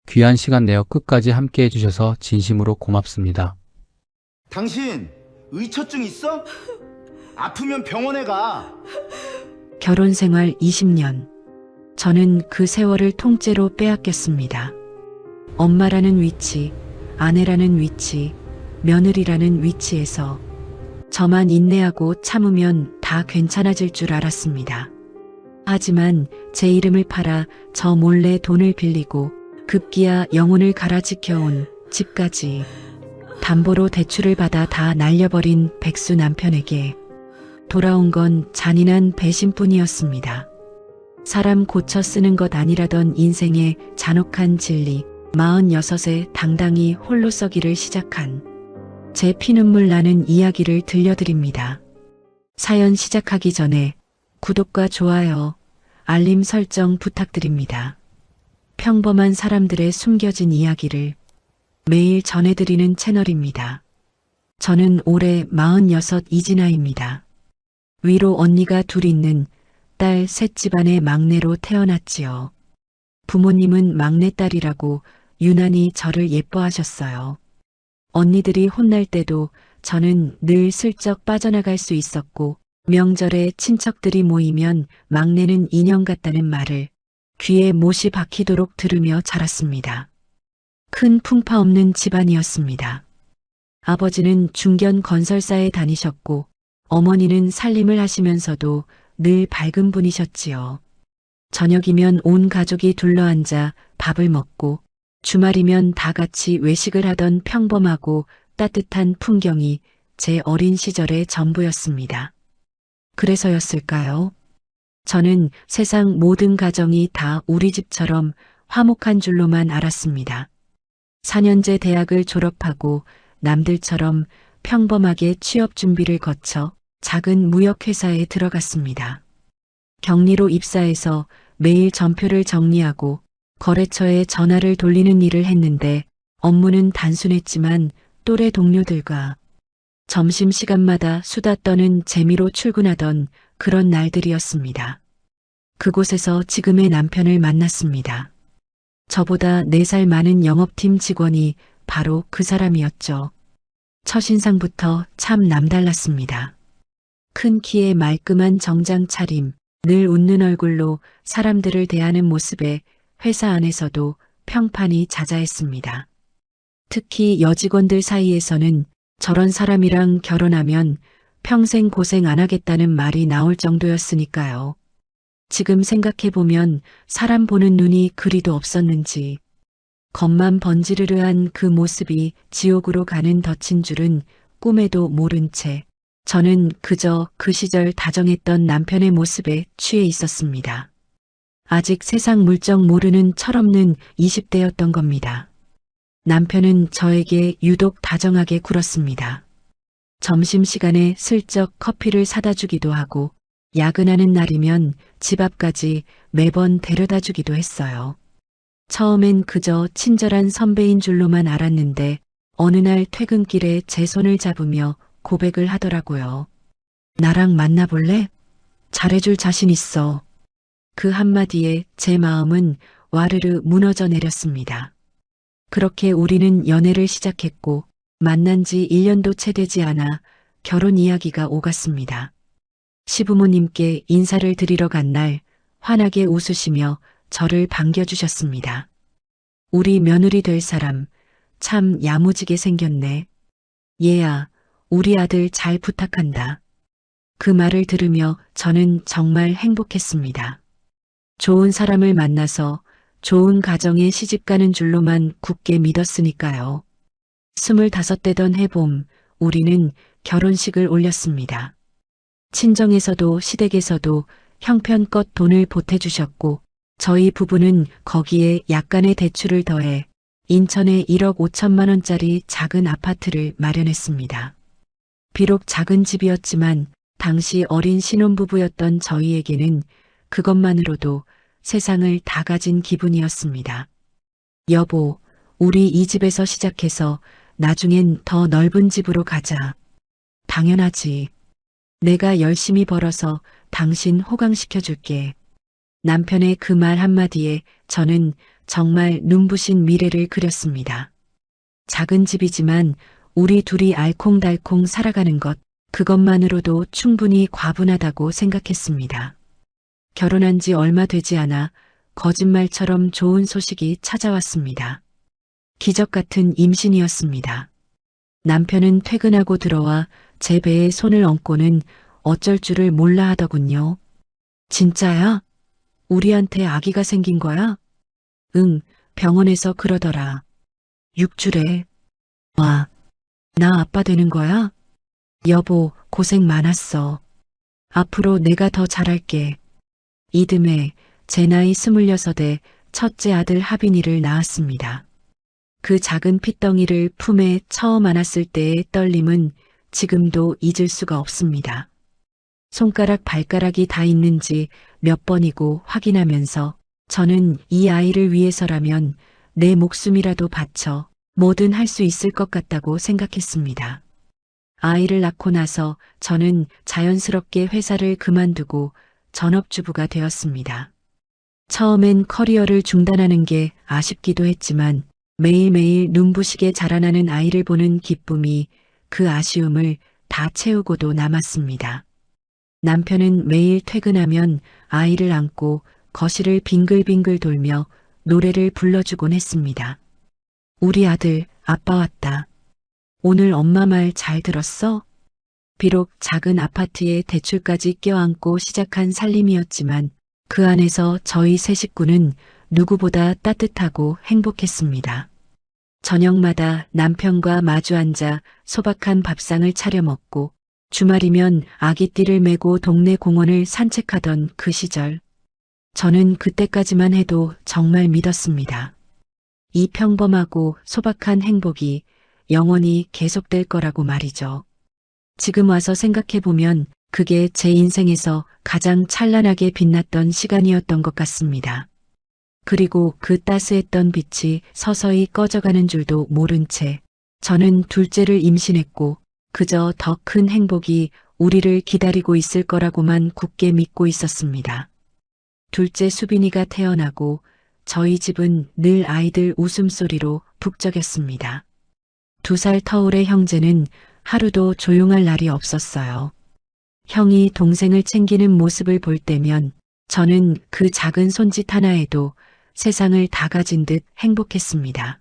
귀한 시간 내어 끝까지 함께 해주셔서 진심으로 고맙습니다. 당신 의처증 있어? 아프면 병원에 가. 결혼 생활 20년. 저는 그 세월을 통째로 빼앗겼습니다. 엄마라는 위치, 아내라는 위치, 며느리라는 위치에서 저만 인내하고 참으면 다 괜찮아질 줄 알았습니다. 하지만 제 이름을 팔아 저 몰래 돈을 빌리고 급기야 영혼을 갈아 지켜온 집까지 담보로 대출을 받아 다 날려버린 백수 남편에게 돌아온 건 잔인한 배신뿐이었습니다. 사람 고쳐 쓰는 것 아니라던 인생의 잔혹한 진리, 46에 당당히 홀로 서기를 시작한 제 피눈물 나는 이야기를 들려드립니다. 사연 시작하기 전에 구독과 좋아요, 알림 설정 부탁드립니다. 평범한 사람들의 숨겨진 이야기를 매일 전해드리는 채널입니다. 저는 올해 46 이진아입니다. 위로 언니가 둘 있는 딸 셋 집안의 막내로 태어났지요. 부모님은 막내딸이라고 유난히 저를 예뻐하셨어요. 언니들이 혼날 때도 저는 늘 슬쩍 빠져나갈 수 있었고 명절에 친척들이 모이면 막내는 인형 같다는 말을 귀에 못이 박히도록 들으며 자랐습니다. 큰 풍파 없는 집안이었습니다. 아버지는 중견 건설사에 다니셨고 어머니는 살림을 하시면서도 늘 밝은 분이셨지요. 저녁이면 온 가족이 둘러앉아 밥을 먹고 주말이면 다 같이 외식을 하던 평범하고 따뜻한 풍경이 제 어린 시절의 전부였습니다. 그래서였을까요? 저는 세상 모든 가정이 다 우리 집처럼 화목한 줄로만 알았습니다. 4년제 대학을 졸업하고 남들처럼 평범하게 취업 준비를 거쳐 작은 무역회사에 들어갔습니다. 격리로 입사해서 매일 전표를 정리하고 거래처에 전화를 돌리는 일을 했는데 업무는 단순했지만 또래 동료들과 점심시간마다 수다 떠는 재미로 출근하던 그런 날들이었습니다. 그곳에서 지금의 남편을 만났습니다. 저보다 4살 많은 영업팀 직원이 바로 그 사람이었죠. 첫인상부터 참 남달랐습니다. 큰 키에 말끔한 정장 차림, 늘 웃는 얼굴로 사람들을 대하는 모습에 회사 안에서도 평판이 자자했습니다. 특히 여직원들 사이에서는 저런 사람이랑 결혼하면 평생 고생 안 하겠다는 말이 나올 정도였으니까요. 지금 생각해보면 사람 보는 눈이 그리도 없었는지 겉만 번지르르한 그 모습이 지옥으로 가는 덫인 줄은 꿈에도 모른 채 저는 그저 그 시절 다정했던 남편의 모습에 취해 있었습니다. 아직 세상 물정 모르는 철없는 20대였던 겁니다. 남편은 저에게 유독 다정하게 굴었습니다. 점심시간에 슬쩍 커피를 사다 주기도 하고 야근하는 날이면 집 앞까지 매번 데려다 주기도 했어요. 처음엔 그저 친절한 선배인 줄로만 알았는데 어느 날 퇴근길에 제 손을 잡으며 고백을 하더라고요. 나랑 만나볼래? 잘해줄 자신 있어. 그 한마디에 제 마음은 와르르 무너져 내렸습니다. 그렇게 우리는 연애를 시작했고 만난 지 1년도 채 되지 않아 결혼 이야기가 오갔습니다. 시부모님께 인사를 드리러 간 날 환하게 웃으시며 저를 반겨주셨습니다. 우리 며느리 될 사람 참 야무지게 생겼네. 얘야, 우리 아들 잘 부탁한다. 그 말을 들으며 저는 정말 행복했습니다. 좋은 사람을 만나서 좋은 가정에 시집가는 줄로만 굳게 믿었으니까요. 25되던 해봄 우리는 결혼식을 올렸습니다. 친정에서도 시댁에서도 형편껏 돈을 보태주셨고 저희 부부는 거기에 약간의 대출을 더해 인천에 1억 5천만 원짜리 작은 아파트를 마련했습니다. 비록 작은 집이었지만 당시 어린 신혼부부였던 저희에게는 그것만으로도 세상을 다 가진 기분이었습니다. 여보, 우리 이 집에서 시작해서 나중엔 더 넓은 집으로 가자. 당연하지. 내가 열심히 벌어서 당신 호강시켜줄게. 남편의 그 말 한마디에 저는 정말 눈부신 미래를 그렸습니다. 작은 집이지만 우리 둘이 알콩달콩 살아가는 것, 그것만으로도 충분히 과분하다고 생각했습니다. 결혼한 지 얼마 되지 않아 거짓말처럼 좋은 소식이 찾아왔습니다. 기적 같은 임신이었습니다. 남편은 퇴근하고 들어와 제 배에 손을 얹고는 어쩔 줄을 몰라 하더군요. 진짜야? 우리한테 아기가 생긴 거야? 응, 병원에서 그러더라. 6주래. 와, 나 아빠 되는 거야? 여보, 고생 많았어. 앞으로 내가 더 잘할게. 이듬해 제 나이 26에 첫째 아들 하빈이를 낳았습니다. 그 작은 핏덩이를 품에 처음 안았을 때의 떨림은 지금도 잊을 수가 없습니다. 손가락 발가락이 다 있는지 몇 번이고 확인하면서 저는 이 아이를 위해서라면 내 목숨이라도 바쳐 뭐든 할 수 있을 것 같다고 생각했습니다. 아이를 낳고 나서 저는 자연스럽게 회사를 그만두고 전업주부가 되었습니다. 처음엔 커리어를 중단하는 게 아쉽기도 했지만 매일매일 눈부시게 자라나는 아이를 보는 기쁨이 그 아쉬움을 다 채우고도 남았습니다. 남편은 매일 퇴근하면 아이를 안고 거실을 빙글빙글 돌며 노래를 불러주곤 했습니다. 우리 아들, 아빠 왔다. 오늘 엄마 말 잘 들었어? 비록 작은 아파트에 대출까지 껴안고 시작한 살림이었지만 그 안에서 저희 세 식구는 누구보다 따뜻하고 행복했습니다. 저녁마다 남편과 마주 앉아 소박한 밥상을 차려 먹고 주말이면 아기띠를 메고 동네 공원을 산책하던 그 시절. 저는 그때까지만 해도 정말 믿었습니다. 이 평범하고 소박한 행복이 영원히 계속될 거라고 말이죠. 지금 와서 생각해보면 그게 제 인생에서 가장 찬란하게 빛났던 시간이었던 것 같습니다. 그리고 그 따스했던 빛이 서서히 꺼져가는 줄도 모른 채 저는 둘째를 임신했고 그저 더 큰 행복이 우리를 기다리고 있을 거라고만 굳게 믿고 있었습니다. 둘째 수빈이가 태어나고 저희 집은 늘 아이들 웃음소리로 북적였습니다. 2살 터울의 형제는 하루도 조용할 날이 없었어요. 형이 동생을 챙기는 모습을 볼 때면 저는 그 작은 손짓 하나에도 세상을 다 가진 듯 행복했습니다.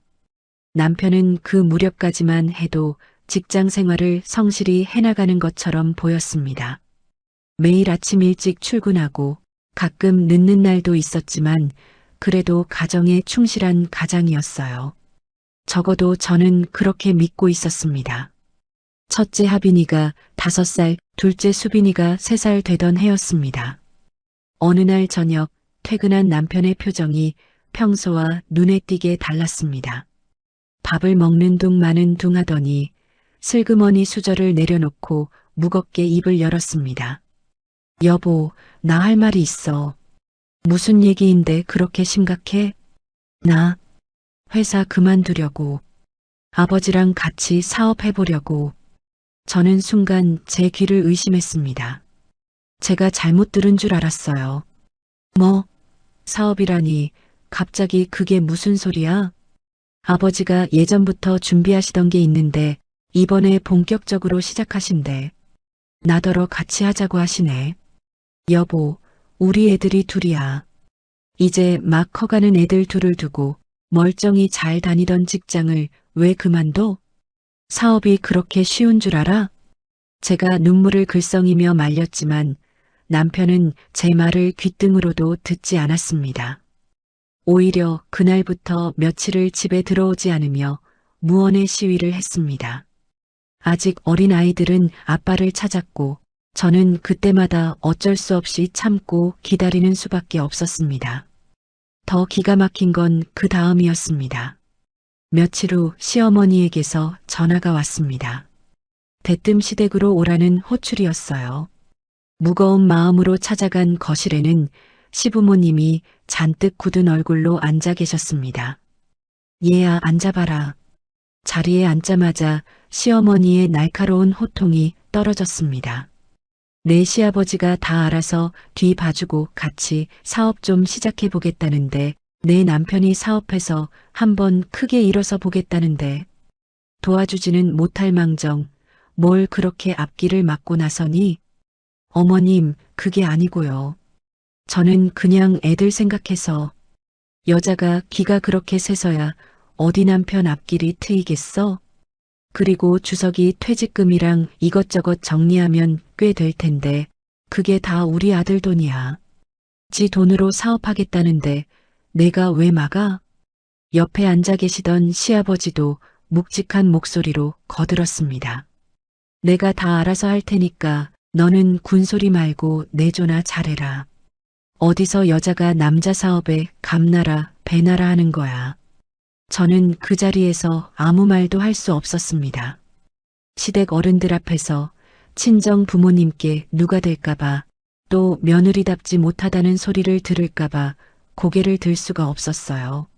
남편은 그 무렵까지만 해도 직장 생활을 성실히 해나가는 것처럼 보였습니다. 매일 아침 일찍 출근하고 가끔 늦는 날도 있었지만 그래도 가정에 충실한 가장이었어요. 적어도 저는 그렇게 믿고 있었습니다. 첫째 하빈이가 5살, 둘째 수빈이가 3살 되던 해였습니다. 어느 날 저녁 퇴근한 남편의 표정이 평소와 눈에 띄게 달랐습니다. 밥을 먹는 둥 마는 둥 하더니 슬그머니 수저를 내려놓고 무겁게 입을 열었습니다. 여보, 나 할 말이 있어. 무슨 얘기인데 그렇게 심각해? 나 회사 그만두려고. 아버지랑 같이 사업해보려고. 저는 순간 제 귀를 의심했습니다. 제가 잘못 들은 줄 알았어요. 뭐? 사업이라니 갑자기 그게 무슨 소리야? 아버지가 예전부터 준비하시던 게 있는데 이번에 본격적으로 시작하신대. 나더러 같이 하자고 하시네. 여보, 우리 애들이 둘이야. 이제 막 커가는 애들 둘을 두고 멀쩡히 잘 다니던 직장을 왜 그만둬? 사업이 그렇게 쉬운 줄 알아? 제가 눈물을 글썽이며 말렸지만 남편은 제 말을 귓등으로도 듣지 않았습니다. 오히려 그날부터 며칠을 집에 들어오지 않으며 무언의 시위를 했습니다. 아직 어린 아이들은 아빠를 찾았고 저는 그때마다 어쩔 수 없이 참고 기다리는 수밖에 없었습니다. 더 기가 막힌 건 그 다음이었습니다. 며칠 후 시어머니에게서 전화가 왔습니다. 대뜸 시댁으로 오라는 호출이었어요. 무거운 마음으로 찾아간 거실에는 시부모님이 잔뜩 굳은 얼굴로 앉아 계셨습니다. 얘야, 앉아봐라. 자리에 앉자마자 시어머니의 날카로운 호통이 떨어졌습니다. 내 시아버지가 다 알아서 뒤 봐주고 같이 사업 좀 시작해 보겠다는데 내 남편이 사업해서 한번 크게 일어서 보겠다는데 도와주지는 못할 망정 뭘 그렇게 앞길을 막고 나서니? 어머님, 그게 아니고요. 저는 그냥 애들 생각해서 여자가 기가 그렇게 세서야 어디 남편 앞길이 트이겠어? 그리고 주석이 퇴직금이랑 이것저것 정리하면 꽤 될 텐데 그게 다 우리 아들 돈이야. 지 돈으로 사업하겠다는데 내가 왜 막아? 옆에 앉아 계시던 시아버지도 묵직한 목소리로 거들었습니다. 내가 다 알아서 할 테니까 너는 군소리 말고 내조나 잘해라. 어디서 여자가 남자 사업에 감나라 배나라 하는 거야. 저는 그 자리에서 아무 말도 할 수 없었습니다. 시댁 어른들 앞에서 친정 부모님께 누가 될까봐 또 며느리답지 못하다는 소리를 들을까봐 고개를 들 수가 없었어요.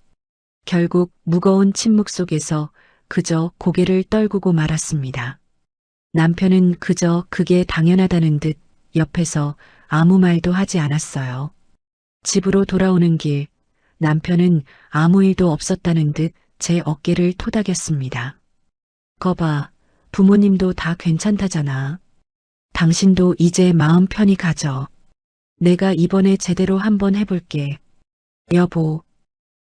결국 무거운 침묵 속에서 그저 고개를 떨구고 말았습니다. 남편은 그저 그게 당연하다는 듯 옆에서 아무 말도 하지 않았어요. 집으로 돌아오는 길, 남편은 아무 일도 없었다는 듯 제 어깨를 토닥였습니다. 거봐, 부모님도 다 괜찮다잖아. 당신도 이제 마음 편히 가져. 내가 이번에 제대로 한번 해볼게. 여보,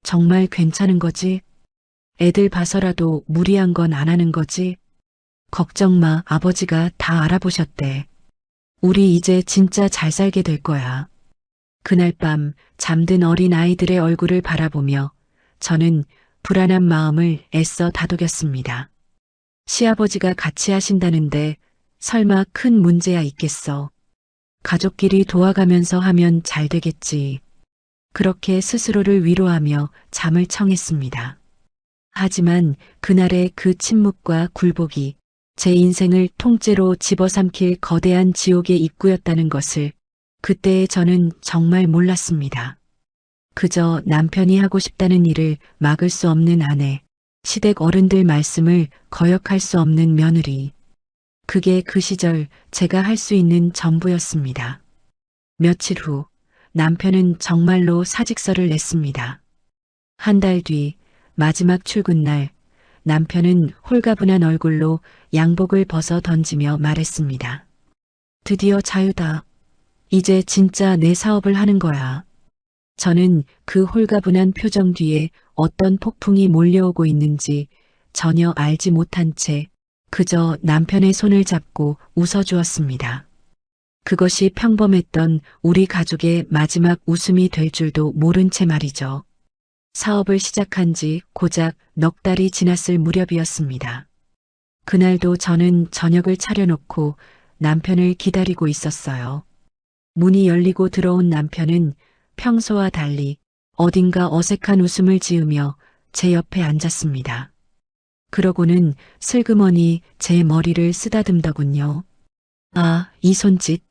정말 괜찮은 거지? 애들 봐서라도 무리한 건 안 하는 거지? 걱정 마, 아버지가 다 알아보셨대. 우리 이제 진짜 잘 살게 될 거야. 그날 밤 잠든 어린 아이들의 얼굴을 바라보며 저는 불안한 마음을 애써 다독였습니다. 시아버지가 같이 하신다는데 설마 큰 문제야 있겠어. 가족끼리 도와가면서 하면 잘 되겠지. 그렇게 스스로를 위로하며 잠을 청했습니다. 하지만 그날의 그 침묵과 굴복이 제 인생을 통째로 집어삼킬 거대한 지옥의 입구였다는 것을 그때 저는 정말 몰랐습니다. 그저 남편이 하고 싶다는 일을 막을 수 없는 아내, 시댁 어른들 말씀을 거역할 수 없는 며느리. 그게 그 시절 제가 할 수 있는 전부였습니다. 며칠 후 남편은 정말로 사직서를 냈습니다. 한 달 뒤 마지막 출근 날 남편은 홀가분한 얼굴로 양복을 벗어 던지며 말했습니다. 드디어 자유다. 이제 진짜 내 사업을 하는 거야. 저는 그 홀가분한 표정 뒤에 어떤 폭풍이 몰려오고 있는지 전혀 알지 못한 채 그저 남편의 손을 잡고 웃어주었습니다. 그것이 평범했던 우리 가족의 마지막 웃음이 될 줄도 모른 채 말이죠. 사업을 시작한 지 고작 넉 달이 지났을 무렵이었습니다. 그날도 저는 저녁을 차려놓고 남편을 기다리고 있었어요. 문이 열리고 들어온 남편은 평소와 달리 어딘가 어색한 웃음을 지으며 제 옆에 앉았습니다. 그러고는 슬그머니 제 머리를 쓰다듬더군요. 아, 이 손짓.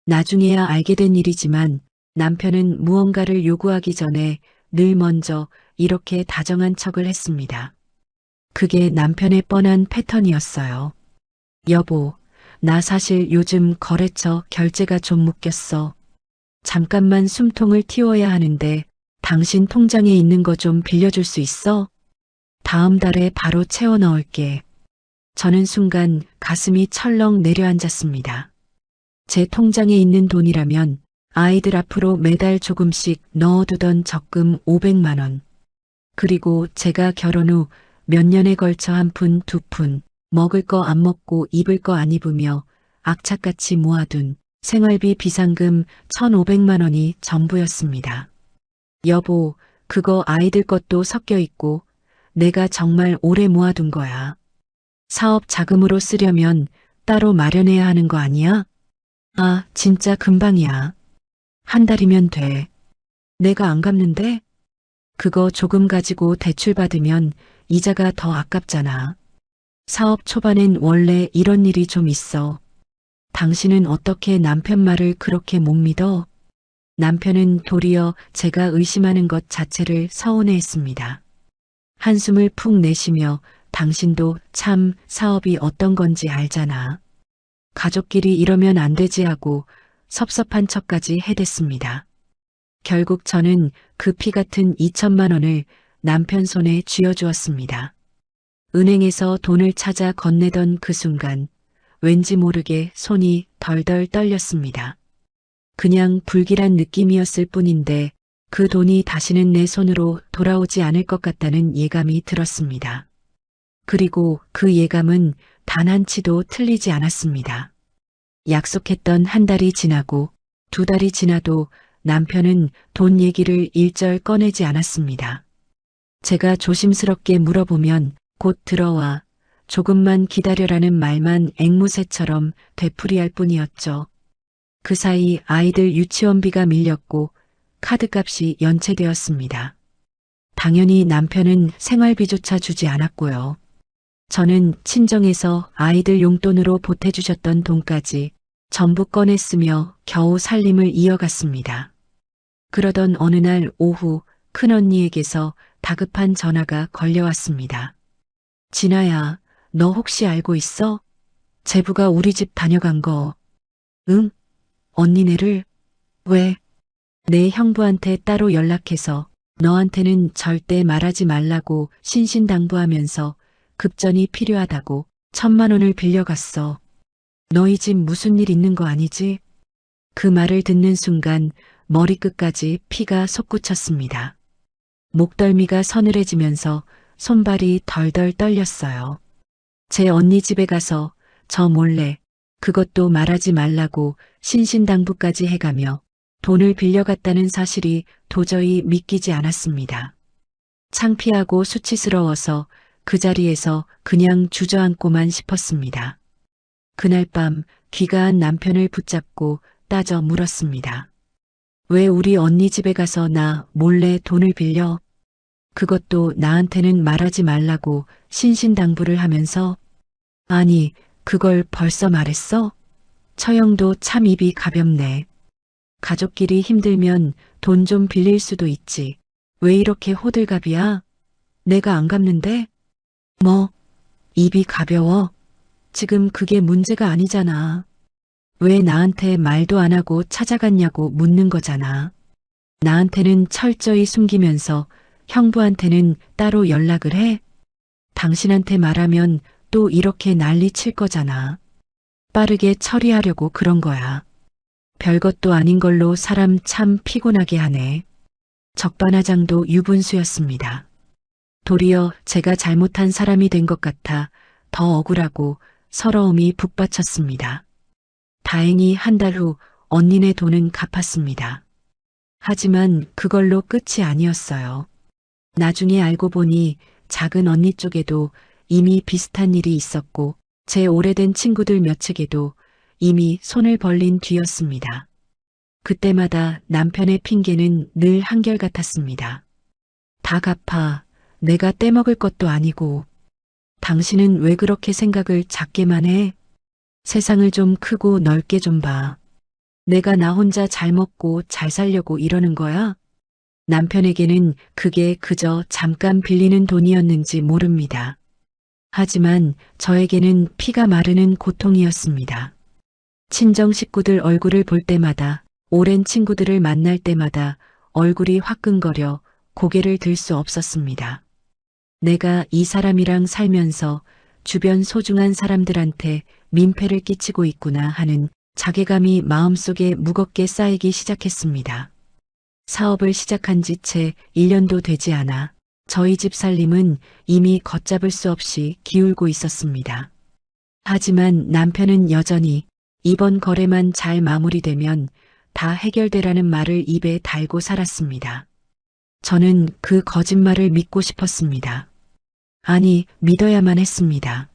나중에야 알게 된 일이지만 남편은 무언가를 요구하기 전에 늘 먼저 이렇게 다정한 척을 했습니다. 그게 남편의 뻔한 패턴이었어요. 여보, 나 사실 요즘 거래처 결제가 좀 묶였어. 잠깐만 숨통을 틔워야 하는데 당신 통장에 있는 거 좀 빌려줄 수 있어? 다음 달에 바로 채워 넣을게. 저는 순간 가슴이 철렁 내려앉았습니다. 제 통장에 있는 돈이라면 아이들 앞으로 매달 조금씩 넣어두던 적금 500만 원. 그리고 제가 결혼 후 몇 년에 걸쳐 한 푼, 두 푼, 먹을 거 안 먹고 입을 거 안 입으며 악착같이 모아둔 생활비 비상금 1,500만 원이 전부였습니다. 여보, 그거 아이들 것도 섞여 있고 내가 정말 오래 모아둔 거야. 사업 자금으로 쓰려면 따로 마련해야 하는 거 아니야? 아, 진짜 금방이야. 한 달이면 돼. 내가 안 갚는데? 그거 조금 가지고 대출 받으면 이자가 더 아깝잖아. 사업 초반엔 원래 이런 일이 좀 있어. 당신은 어떻게 남편 말을 그렇게 못 믿어? 남편은 도리어 제가 의심하는 것 자체를 서운해했습니다. 한숨을 푹 내쉬며 당신도 참 사업이 어떤 건지 알잖아. 가족끼리 이러면 안 되지 하고 섭섭한 척까지 해댔습니다. 결국 저는 그 피 같은 2천만 원을 남편 손에 쥐어주었습니다. 은행에서 돈을 찾아 건네던 그 순간 왠지 모르게 손이 덜덜 떨렸습니다. 그냥 불길한 느낌이었을 뿐인데 그 돈이 다시는 내 손으로 돌아오지 않을 것 같다는 예감이 들었습니다. 그리고 그 예감은 단 한치도 틀리지 않았습니다. 약속했던 한 달이 지나고 두 달이 지나도 남편은 돈 얘기를 일절 꺼내지 않았습니다. 제가 조심스럽게 물어보면 곧 들어와 조금만 기다려라는 말만 앵무새처럼 되풀이할 뿐이었죠. 그 사이 아이들 유치원비가 밀렸고 카드값이 연체되었습니다. 당연히 남편은 생활비조차 주지 않았고요. 저는 친정에서 아이들 용돈으로 보태주셨던 돈까지 전부 꺼냈으며 겨우 살림을 이어갔습니다. 그러던 어느 날 오후 큰언니에게서 다급한 전화가 걸려왔습니다. 진아야, 너 혹시 알고 있어? 제부가 우리 집 다녀간 거. 응? 언니네를? 왜? 내 형부한테 따로 연락해서 너한테는 절대 말하지 말라고 신신당부하면서 급전이 필요하다고 1,000만 원을 빌려갔어. 너희 집 무슨 일 있는 거 아니지? 그 말을 듣는 순간 머리끝까지 피가 솟구쳤습니다. 목덜미가 서늘해지면서 손발이 덜덜 떨렸어요. 제 언니 집에 가서 저 몰래 그것도 말하지 말라고 신신당부까지 해가며 돈을 빌려갔다는 사실이 도저히 믿기지 않았습니다. 창피하고 수치스러워서 그 자리에서 그냥 주저앉고만 싶었습니다. 그날 밤 귀가한 남편을 붙잡고 따져 물었습니다. 왜 우리 언니 집에 가서 나 몰래 돈을 빌려? 그것도 나한테는 말하지 말라고 신신당부를 하면서 아니, 그걸 벌써 말했어? 처형도 참 입이 가볍네. 가족끼리 힘들면 돈 좀 빌릴 수도 있지. 왜 이렇게 호들갑이야? 내가 안 갚는데? 뭐, 입이 가벼워? 지금 그게 문제가 아니잖아. 왜 나한테 말도 안 하고 찾아갔냐고 묻는 거잖아. 나한테는 철저히 숨기면서 형부한테는 따로 연락을 해? 당신한테 말하면 또 이렇게 난리 칠 거잖아. 빠르게 처리하려고 그런 거야. 별것도 아닌 걸로 사람 참 피곤하게 하네. 적반하장도 유분수였습니다. 도리어 제가 잘못한 사람이 된 것 같아 더 억울하고 서러움이 북받쳤습니다. 다행히 한 달 후 언니네 돈은 갚았습니다. 하지만 그걸로 끝이 아니었어요. 나중에 알고 보니 작은 언니 쪽에도 이미 비슷한 일이 있었고 제 오래된 친구들 몇 측에도 이미 손을 벌린 뒤였습니다. 그때마다 남편의 핑계는 늘 한결같았습니다. 다 갚아. 내가 떼먹을 것도 아니고. 당신은 왜 그렇게 생각을 작게만 해? 세상을 좀 크고 넓게 좀 봐. 내가 나 혼자 잘 먹고 잘 살려고 이러는 거야? 남편에게는 그게 그저 잠깐 빌리는 돈이었는지 모릅니다. 하지만 저에게는 피가 마르는 고통이었습니다. 친정 식구들 얼굴을 볼 때마다, 오랜 친구들을 만날 때마다 얼굴이 화끈거려 고개를 들 수 없었습니다. 내가 이 사람이랑 살면서 주변 소중한 사람들한테 민폐를 끼치고 있구나 하는 자괴감이 마음속에 무겁게 쌓이기 시작했습니다. 사업을 시작한 지 채 1년도 되지 않아 저희 집 살림은 이미 걷잡을 수 없이 기울고 있었습니다. 하지만 남편은 여전히 이번 거래만 잘 마무리되면 다 해결되라는 말을 입에 달고 살았습니다. 저는 그 거짓말을 믿고 싶었습니다. 아니, 믿어야만 했습니다.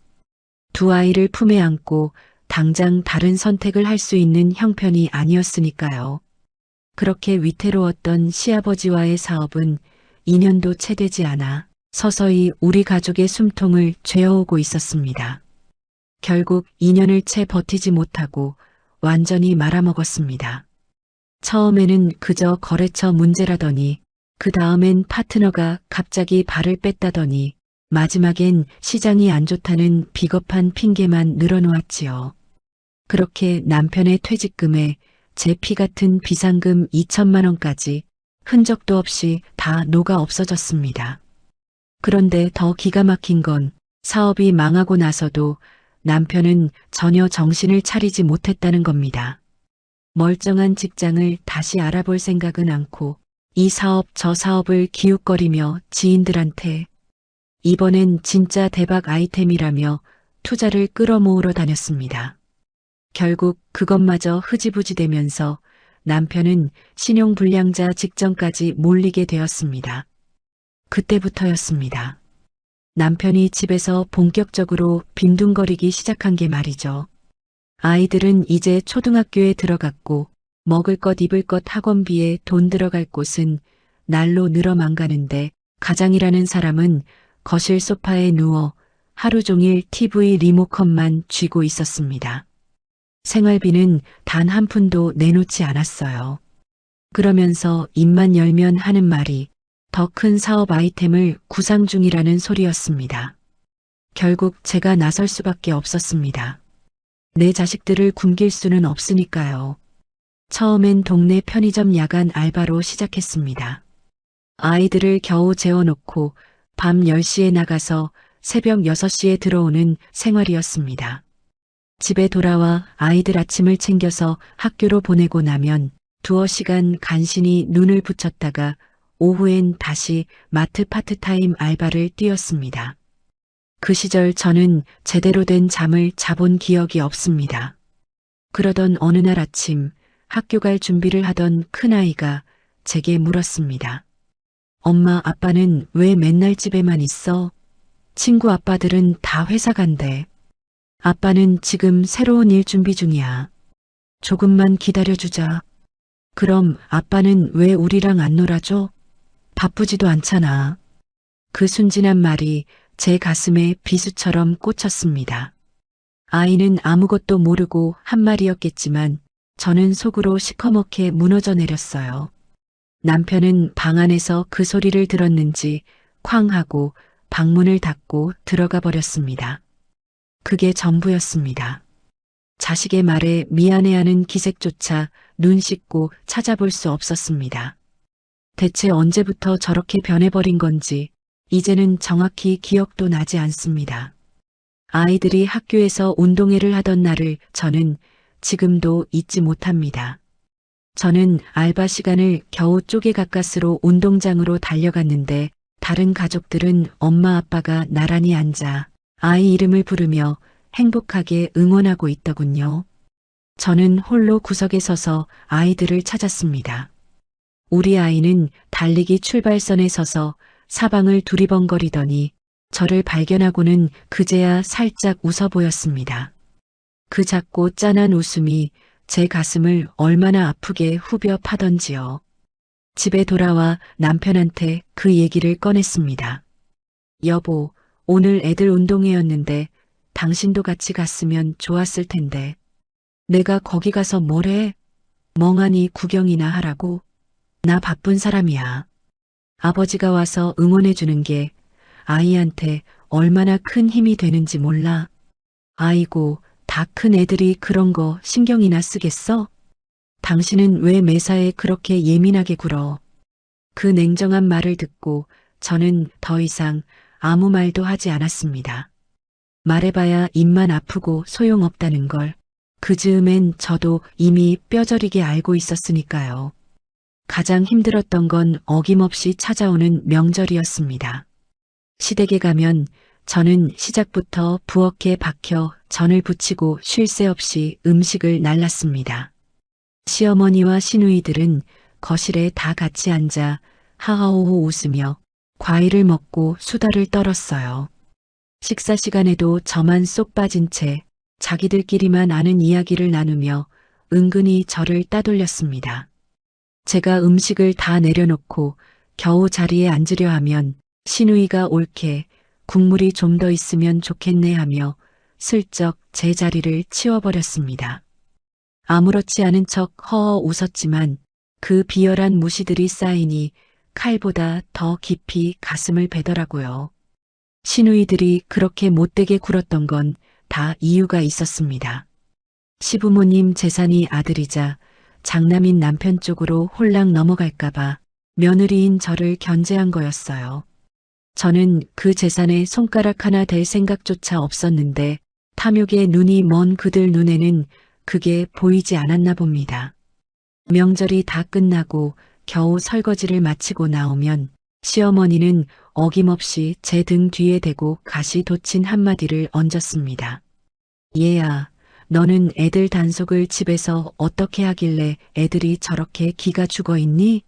두 아이를 품에 안고 당장 다른 선택을 할 수 있는 형편이 아니었으니까요. 그렇게 위태로웠던 시아버지와의 사업은 2년도 채 되지 않아 서서히 우리 가족의 숨통을 죄어오고 있었습니다. 결국 2년을 채 버티지 못하고 완전히 말아먹었습니다. 처음에는 그저 거래처 문제라더니 그 다음엔 파트너가 갑자기 발을 뺐다더니 마지막엔 시장이 안 좋다는 비겁한 핑계만 늘어놓았지요. 그렇게 남편의 퇴직금에 제 피 같은 비상금 2천만 원까지 흔적도 없이 다 녹아 없어졌습니다. 그런데 더 기가 막힌 건 사업이 망하고 나서도 남편은 전혀 정신을 차리지 못했다는 겁니다. 멀쩡한 직장을 다시 알아볼 생각은 않고 이 사업 저 사업을 기웃거리며 지인들한테 이번엔 진짜 대박 아이템이라며 투자를 끌어모으러 다녔습니다. 결국 그것마저 흐지부지 되면서 남편은 신용불량자 직전까지 몰리게 되었습니다. 그때부터였습니다. 남편이 집에서 본격적으로 빈둥거리기 시작한 게 말이죠. 아이들은 이제 초등학교에 들어갔고 먹을 것 입을 것 학원비에 돈 들어갈 곳은 날로 늘어만 가는데 가장이라는 사람은 거실 소파에 누워 하루 종일 TV 리모컨만 쥐고 있었습니다. 생활비는 단 한 푼도 내놓지 않았어요. 그러면서 입만 열면 하는 말이 더 큰 사업 아이템을 구상 중이라는 소리였습니다. 결국 제가 나설 수밖에 없었습니다. 내 자식들을 굶길 수는 없으니까요. 처음엔 동네 편의점 야간 알바로 시작했습니다. 아이들을 겨우 재워놓고 밤 10시에 나가서 새벽 6시에 들어오는 생활이었습니다. 집에 돌아와 아이들 아침을 챙겨서 학교로 보내고 나면 두어 시간 간신히 눈을 붙였다가 오후엔 다시 마트 파트타임 알바를 뛰었습니다. 그 시절 저는 제대로 된 잠을 자본 기억이 없습니다. 그러던 어느 날 아침 학교 갈 준비를 하던 큰아이가 제게 물었습니다. 엄마, 아빠는 왜 맨날 집에만 있어? 친구 아빠들은 다 회사 간대. 아빠는 지금 새로운 일 준비 중이야. 조금만 기다려주자. 그럼 아빠는 왜 우리랑 안 놀아줘? 바쁘지도 않잖아. 그 순진한 말이 제 가슴에 비수처럼 꽂혔습니다. 아이는 아무것도 모르고 한 말이었겠지만 저는 속으로 시커멓게 무너져 내렸어요. 남편은 방 안에서 그 소리를 들었는지 쾅 하고 방문을 닫고 들어가 버렸습니다. 그게 전부였습니다. 자식의 말에 미안해하는 기색조차 눈 씻고 찾아볼 수 없었습니다. 대체 언제부터 저렇게 변해버린 건지 이제는 정확히 기억도 나지 않습니다. 아이들이 학교에서 운동회를 하던 날을 저는 지금도 잊지 못합니다. 저는 알바 시간을 겨우 쪼개 가까스로 운동장으로 달려갔는데 다른 가족들은 엄마 아빠가 나란히 앉아 아이 이름을 부르며 행복하게 응원하고 있더군요. 저는 홀로 구석에 서서 아이들을 찾았습니다. 우리 아이는 달리기 출발선에 서서 사방을 두리번거리더니 저를 발견하고는 그제야 살짝 웃어 보였습니다. 그 작고 짠한 웃음이 제 가슴을 얼마나 아프게 후벼 파던지요. 집에 돌아와 남편한테 그 얘기를 꺼냈습니다. 여보, 오늘 애들 운동회였는데 당신도 같이 갔으면 좋았을 텐데. 내가 거기 가서 뭘 해? 멍하니 구경이나 하라고? 나 바쁜 사람이야. 아버지가 와서 응원해주는 게 아이한테 얼마나 큰 힘이 되는지 몰라. 아이고, 다 큰 애들이 그런 거 신경이나 쓰겠어? 당신은 왜 매사에 그렇게 예민하게 굴어? 그 냉정한 말을 듣고 저는 더 이상 아무 말도 하지 않았습니다. 말해봐야 입만 아프고 소용없다는 걸 그 즈음엔 저도 이미 뼈저리게 알고 있었으니까요. 가장 힘들었던 건 어김없이 찾아오는 명절이었습니다. 시댁에 가면 저는 시작부터 부엌에 박혀 전을 부치고 쉴 새 없이 음식을 날랐습니다. 시어머니와 시누이들은 거실에 다 같이 앉아 하하호호 웃으며 과일을 먹고 수다를 떨었어요. 식사 시간에도 저만 쏙 빠진 채 자기들끼리만 아는 이야기를 나누며 은근히 저를 따돌렸습니다. 제가 음식을 다 내려놓고 겨우 자리에 앉으려 하면 시누이가 옳게 국물이 좀 더 있으면 좋겠네 하며 슬쩍 제 자리를 치워버렸습니다. 아무렇지 않은 척 허허 웃었지만 그 비열한 무시들이 쌓이니 칼보다 더 깊이 가슴을 베더라고요. 시누이들이 그렇게 못되게 굴었던 건 다 이유가 있었습니다. 시부모님 재산이 아들이자 장남인 남편 쪽으로 홀랑 넘어갈까봐 며느리인 저를 견제한 거였어요. 저는 그 재산에 손가락 하나 댈 생각조차 없었는데 탐욕의 눈이 먼 그들 눈에는 그게 보이지 않았나 봅니다. 명절이 다 끝나고 겨우 설거지를 마치고 나오면 시어머니는 어김없이 제 등 뒤에 대고 가시 돋친 한마디를 얹었습니다. 얘야, 너는 애들 단속을 집에서 어떻게 하길래 애들이 저렇게 기가 죽어 있니?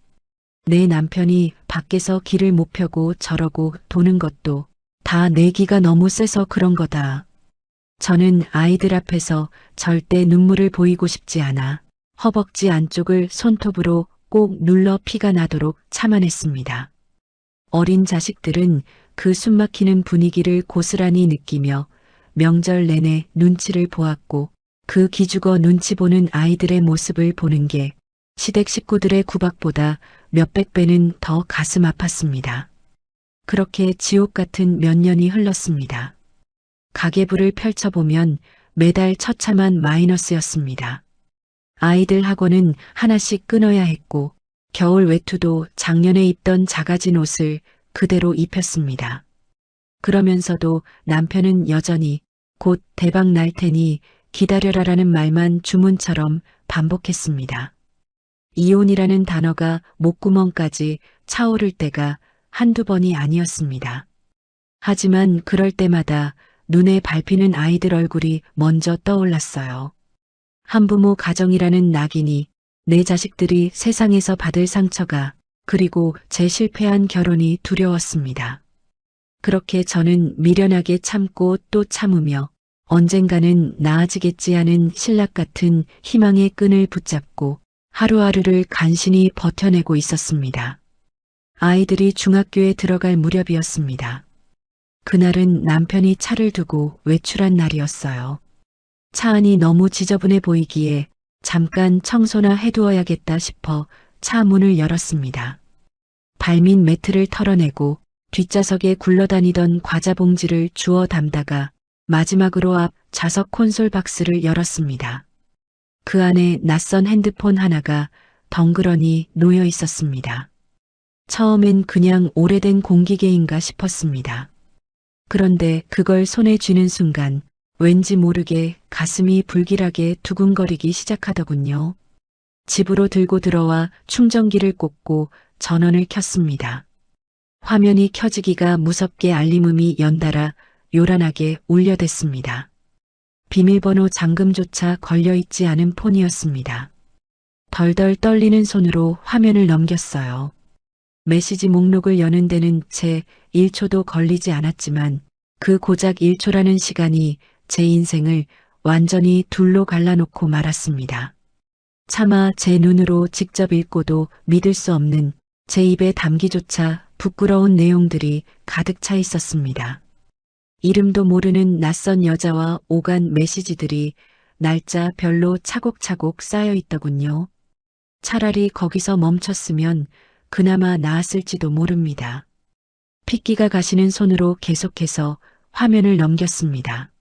내 남편이 밖에서 길을 못 펴고 저러고 도는 것도 다 내 기가 너무 세서 그런 거다. 저는 아이들 앞에서 절대 눈물을 보이고 싶지 않아 허벅지 안쪽을 손톱으로 꼭 눌러 피가 나도록 참아냈습니다. 어린 자식들은 그 숨막히는 분위기를 고스란히 느끼며 명절 내내 눈치를 보았고 그 기죽어 눈치 보는 아이들의 모습을 보는 게 시댁 식구들의 구박보다 몇백 배는 더 가슴 아팠습니다. 그렇게 지옥 같은 몇 년이 흘렀습니다. 가계부를 펼쳐보면 매달 처참한 마이너스였습니다. 아이들 학원은 하나씩 끊어야 했고 겨울 외투도 작년에 입던 작아진 옷을 그대로 입혔습니다. 그러면서도 남편은 여전히 곧 대박 날 테니 기다려라라는 말만 주문처럼 반복했습니다. 이혼이라는 단어가 목구멍까지 차오를 때가 한두 번이 아니었습니다. 하지만 그럴 때마다 눈에 밟히는 아이들 얼굴이 먼저 떠올랐어요. 한부모 가정이라는 낙인이, 내 자식들이 세상에서 받을 상처가, 그리고 제 실패한 결혼이 두려웠습니다. 그렇게 저는 미련하게 참고 또 참으며 언젠가는 나아지겠지 하는 신락 같은 희망의 끈을 붙잡고 하루하루를 간신히 버텨내고 있었습니다. 아이들이 중학교에 들어갈 무렵이었습니다. 그날은 남편이 차를 두고 외출한 날이었어요. 차 안이 너무 지저분해 보이기에 잠깐 청소나 해두어야겠다 싶어 차 문을 열었습니다. 발민 매트를 털어내고 뒷좌석에 굴러다니던 과자 봉지를 주워 담다가 마지막으로 앞 좌석 콘솔 박스를 열었습니다. 그 안에 낯선 핸드폰 하나가 덩그러니 놓여 있었습니다. 처음엔 그냥 오래된 공기계인가 싶었습니다. 그런데 그걸 손에 쥐는 순간 왠지 모르게 가슴이 불길하게 두근거리기 시작하더군요. 집으로 들고 들어와 충전기를 꽂고 전원을 켰습니다. 화면이 켜지기가 무섭게 알림음이 연달아 요란하게 울려댔습니다. 비밀번호 잠금조차 걸려있지 않은 폰이었습니다. 덜덜 떨리는 손으로 화면을 넘겼어요. 메시지 목록을 여는 데는 채 1초도 걸리지 않았지만 그 고작 1초라는 시간이 제 인생을 완전히 둘로 갈라놓고 말았습니다. 차마 제 눈으로 직접 읽고도 믿을 수 없는 제 입에 담기조차 부끄러운 내용들이 가득 차 있었습니다. 이름도 모르는 낯선 여자와 오간 메시지들이 날짜 별로 차곡차곡 쌓여 있더군요. 차라리 거기서 멈췄으면 그나마 나았을지도 모릅니다. 핏기가 가시는 손으로 계속해서 화면을 넘겼습니다.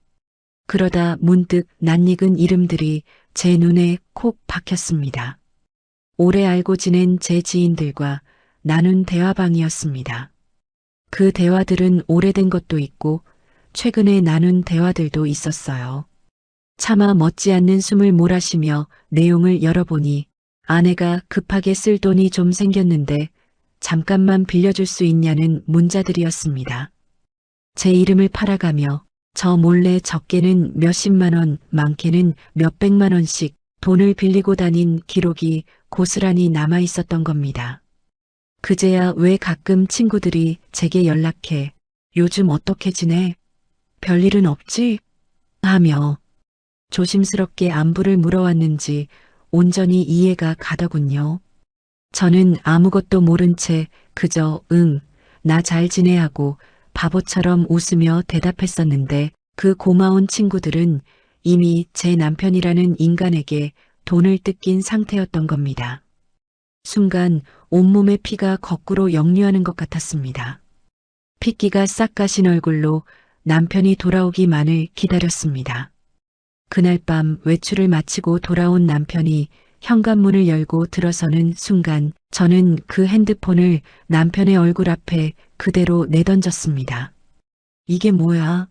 그러다 문득 낯익은 이름들이 제 눈에 콕 박혔습니다. 오래 알고 지낸 제 지인들과 나눈 대화방이었습니다. 그 대화들은 오래된 것도 있고 최근에 나눈 대화들도 있었어요. 차마 멋지 않는 숨을 몰아쉬며 내용을 열어보니 아내가 급하게 쓸 돈이 좀 생겼는데 잠깐만 빌려줄 수 있냐는 문자들이었습니다. 제 이름을 팔아가며 저 몰래 적게는 몇십만 원, 많게는 몇백만 원씩 돈을 빌리고 다닌 기록이 고스란히 남아 있었던 겁니다. 그제야 왜 가끔 친구들이 제게 연락해 요즘 어떻게 지내? 별일은 없지? 하며 조심스럽게 안부를 물어왔는지 온전히 이해가 가더군요. 저는 아무것도 모른 채 그저 응, 나 잘 지내 하고 바보처럼 웃으며 대답했었는데 그 고마운 친구들은 이미 제 남편이라는 인간에게 돈을 뜯긴 상태였던 겁니다. 순간 온몸의 피가 거꾸로 역류하는 것 같았습니다. 핏기가 싹 가신 얼굴로 남편이 돌아오기만을 기다렸습니다. 그날 밤 외출을 마치고 돌아온 남편이 현관문을 열고 들어서는 순간 저는 그 핸드폰을 남편의 얼굴 앞에 그대로 내던졌습니다. 이게 뭐야?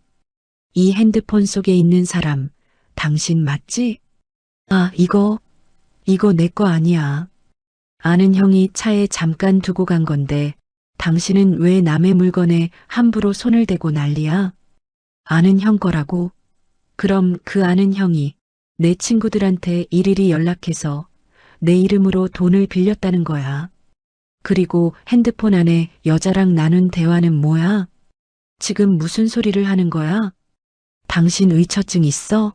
이 핸드폰 속에 있는 사람, 당신 맞지? 아, 이거 내 거 아니야. 아는 형이 차에 잠깐 두고 간 건데 당신은 왜 남의 물건에 함부로 손을 대고 난리야? 아는 형 거라고? 그럼 그 아는 형이 내 친구들한테 일일이 연락해서 내 이름으로 돈을 빌렸다는 거야. 그리고 핸드폰 안에 여자랑 나눈 대화는 뭐야? 지금 무슨 소리를 하는 거야? 당신 의처증 있어?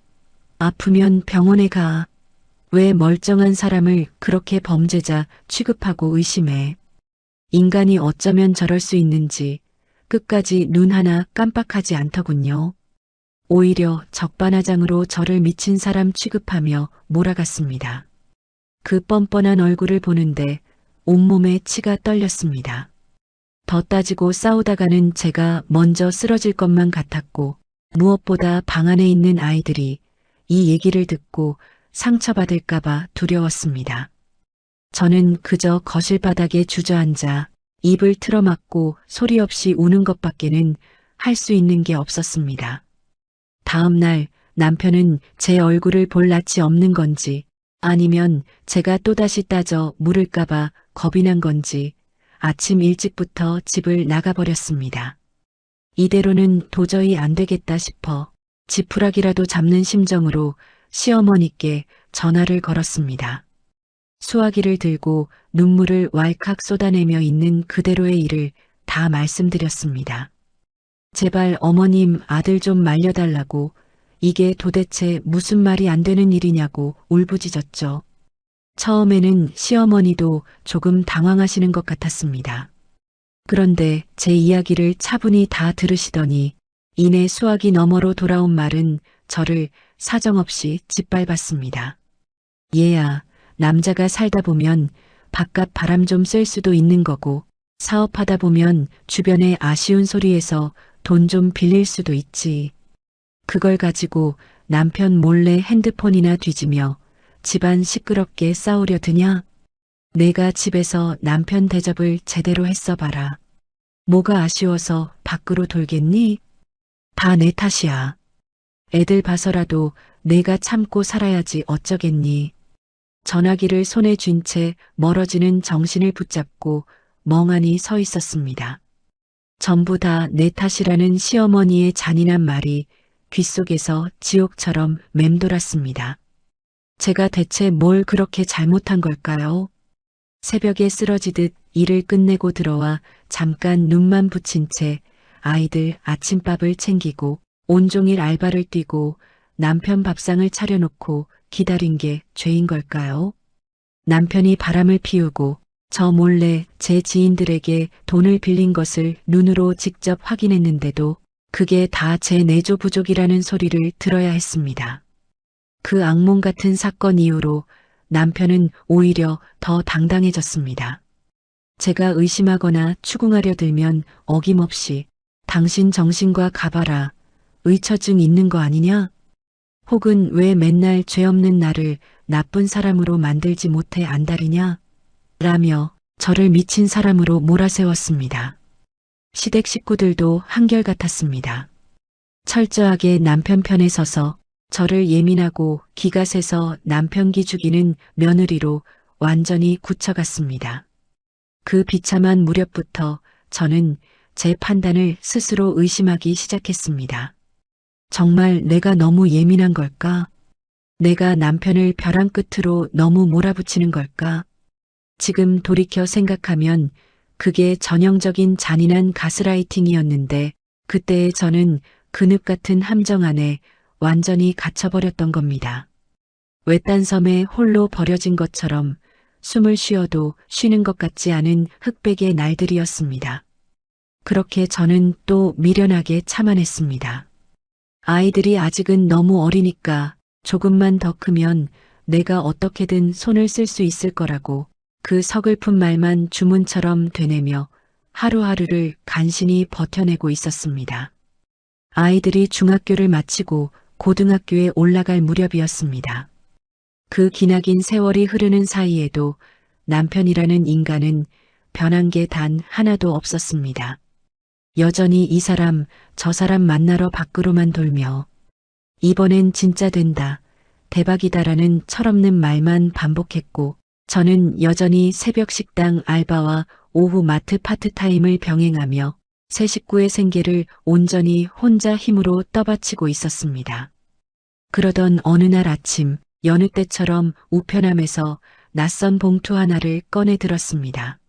아프면 병원에 가. 왜 멀쩡한 사람을 그렇게 범죄자 취급하고 의심해? 인간이 어쩌면 저럴 수 있는지 끝까지 눈 하나 깜빡하지 않더군요. 오히려 적반하장으로 저를 미친 사람 취급하며 몰아갔습니다. 그 뻔뻔한 얼굴을 보는데 온몸에 치가 떨렸습니다. 더 따지고 싸우다가는 제가 먼저 쓰러질 것만 같았고 무엇보다 방 안에 있는 아이들이 이 얘기를 듣고 상처받을까봐 두려웠습니다. 저는 그저 거실 바닥에 주저앉아 입을 틀어막고 소리 없이 우는 것밖에는 할 수 있는 게 없었습니다. 다음 날 남편은 제 얼굴을 볼 낯이 없는 건지 아니면 제가 또다시 따져 물을까봐 겁이 난 건지 아침 일찍부터 집을 나가버렸습니다. 이대로는 도저히 안 되겠다 싶어 지푸라기라도 잡는 심정으로 시어머니께 전화를 걸었습니다. 수화기를 들고 눈물을 왈칵 쏟아내며 있는 그대로의 일을 다 말씀드렸습니다. 제발 어머님 아들 좀 말려달라고 이게 도대체 무슨 말이 안 되는 일이냐고 울부짖었죠. 처음에는 시어머니도 조금 당황하시는 것 같았습니다. 그런데 제 이야기를 차분히 다 들으시더니 이내 수화기 너머로 돌아온 말은 저를 사정없이 짓밟았습니다. 얘야, 남자가 살다 보면 바깥 바람 좀 쐴 수도 있는 거고 사업하다 보면 주변에 아쉬운 소리에서 돈 좀 빌릴 수도 있지. 그걸 가지고 남편 몰래 핸드폰이나 뒤지며 집안 시끄럽게 싸우려 드냐? 내가 집에서 남편 대접을 제대로 했어 봐라. 뭐가 아쉬워서 밖으로 돌겠니? 다 내 탓이야. 애들 봐서라도 내가 참고 살아야지 어쩌겠니. 전화기를 손에 쥔 채 멀어지는 정신을 붙잡고 멍하니 서 있었습니다. 전부 다 내 탓이라는 시어머니의 잔인한 말이 귓속에서 지옥처럼 맴돌았습니다. 제가 대체 뭘 그렇게 잘못한 걸까요? 새벽에 쓰러지듯 일을 끝내고 들어와 잠깐 눈만 붙인 채 아이들 아침밥을 챙기고 온종일 알바를 뛰고 남편 밥상을 차려놓고 기다린 게 죄인 걸까요? 남편이 바람을 피우고 저 몰래 제 지인들에게 돈을 빌린 것을 눈으로 직접 확인했는데도 그게 다 제 내조 부족이라는 소리를 들어야 했습니다. 그 악몽 같은 사건 이후로 남편은 오히려 더 당당해졌습니다. 제가 의심하거나 추궁하려 들면 어김없이 당신 정신과 가봐라. 의처증 있는 거 아니냐? 혹은 왜 맨날 죄 없는 나를 나쁜 사람으로 만들지 못해 안달이냐? 라며 저를 미친 사람으로 몰아세웠습니다. 시댁 식구들도 한결같았습니다. 철저하게 남편 편에 서서 저를 예민하고 기가 세서 남편 기죽이는 며느리로 완전히 굳혀갔습니다. 그 비참한 무렵부터 저는 제 판단을 스스로 의심하기 시작했습니다. 정말 내가 너무 예민한 걸까? 내가 남편을 벼랑 끝으로 너무 몰아붙이는 걸까? 지금 돌이켜 생각하면 그게 전형적인 잔인한 가스라이팅이었는데 그때의 저는 그늪 같은 함정 안에 완전히 갇혀버렸던 겁니다. 외딴 섬에 홀로 버려진 것처럼 숨을 쉬어도 쉬는 것 같지 않은 흑백의 날들이었습니다. 그렇게 저는 또 미련하게 참아냈습니다. 아이들이 아직은 너무 어리니까 조금만 더 크면 내가 어떻게든 손을 쓸 수 있을 거라고 그 서글픈 말만 주문처럼 되뇌며 하루하루를 간신히 버텨내고 있었습니다. 아이들이 중학교를 마치고 고등학교에 올라갈 무렵이었습니다. 그 기나긴 세월이 흐르는 사이에도 남편이라는 인간은 변한 게 단 하나도 없었습니다. 여전히 이 사람 저 사람 만나러 밖으로만 돌며 이번엔 진짜 된다, 대박이다라는 철없는 말만 반복했고 저는 여전히 새벽 식당 알바와 오후 마트 파트타임을 병행하며 세 식구의 생계를 온전히 혼자 힘으로 떠받치고 있었습니다. 그러던 어느 날 아침 여느 때처럼 우편함에서 낯선 봉투 하나를 꺼내 들었습니다.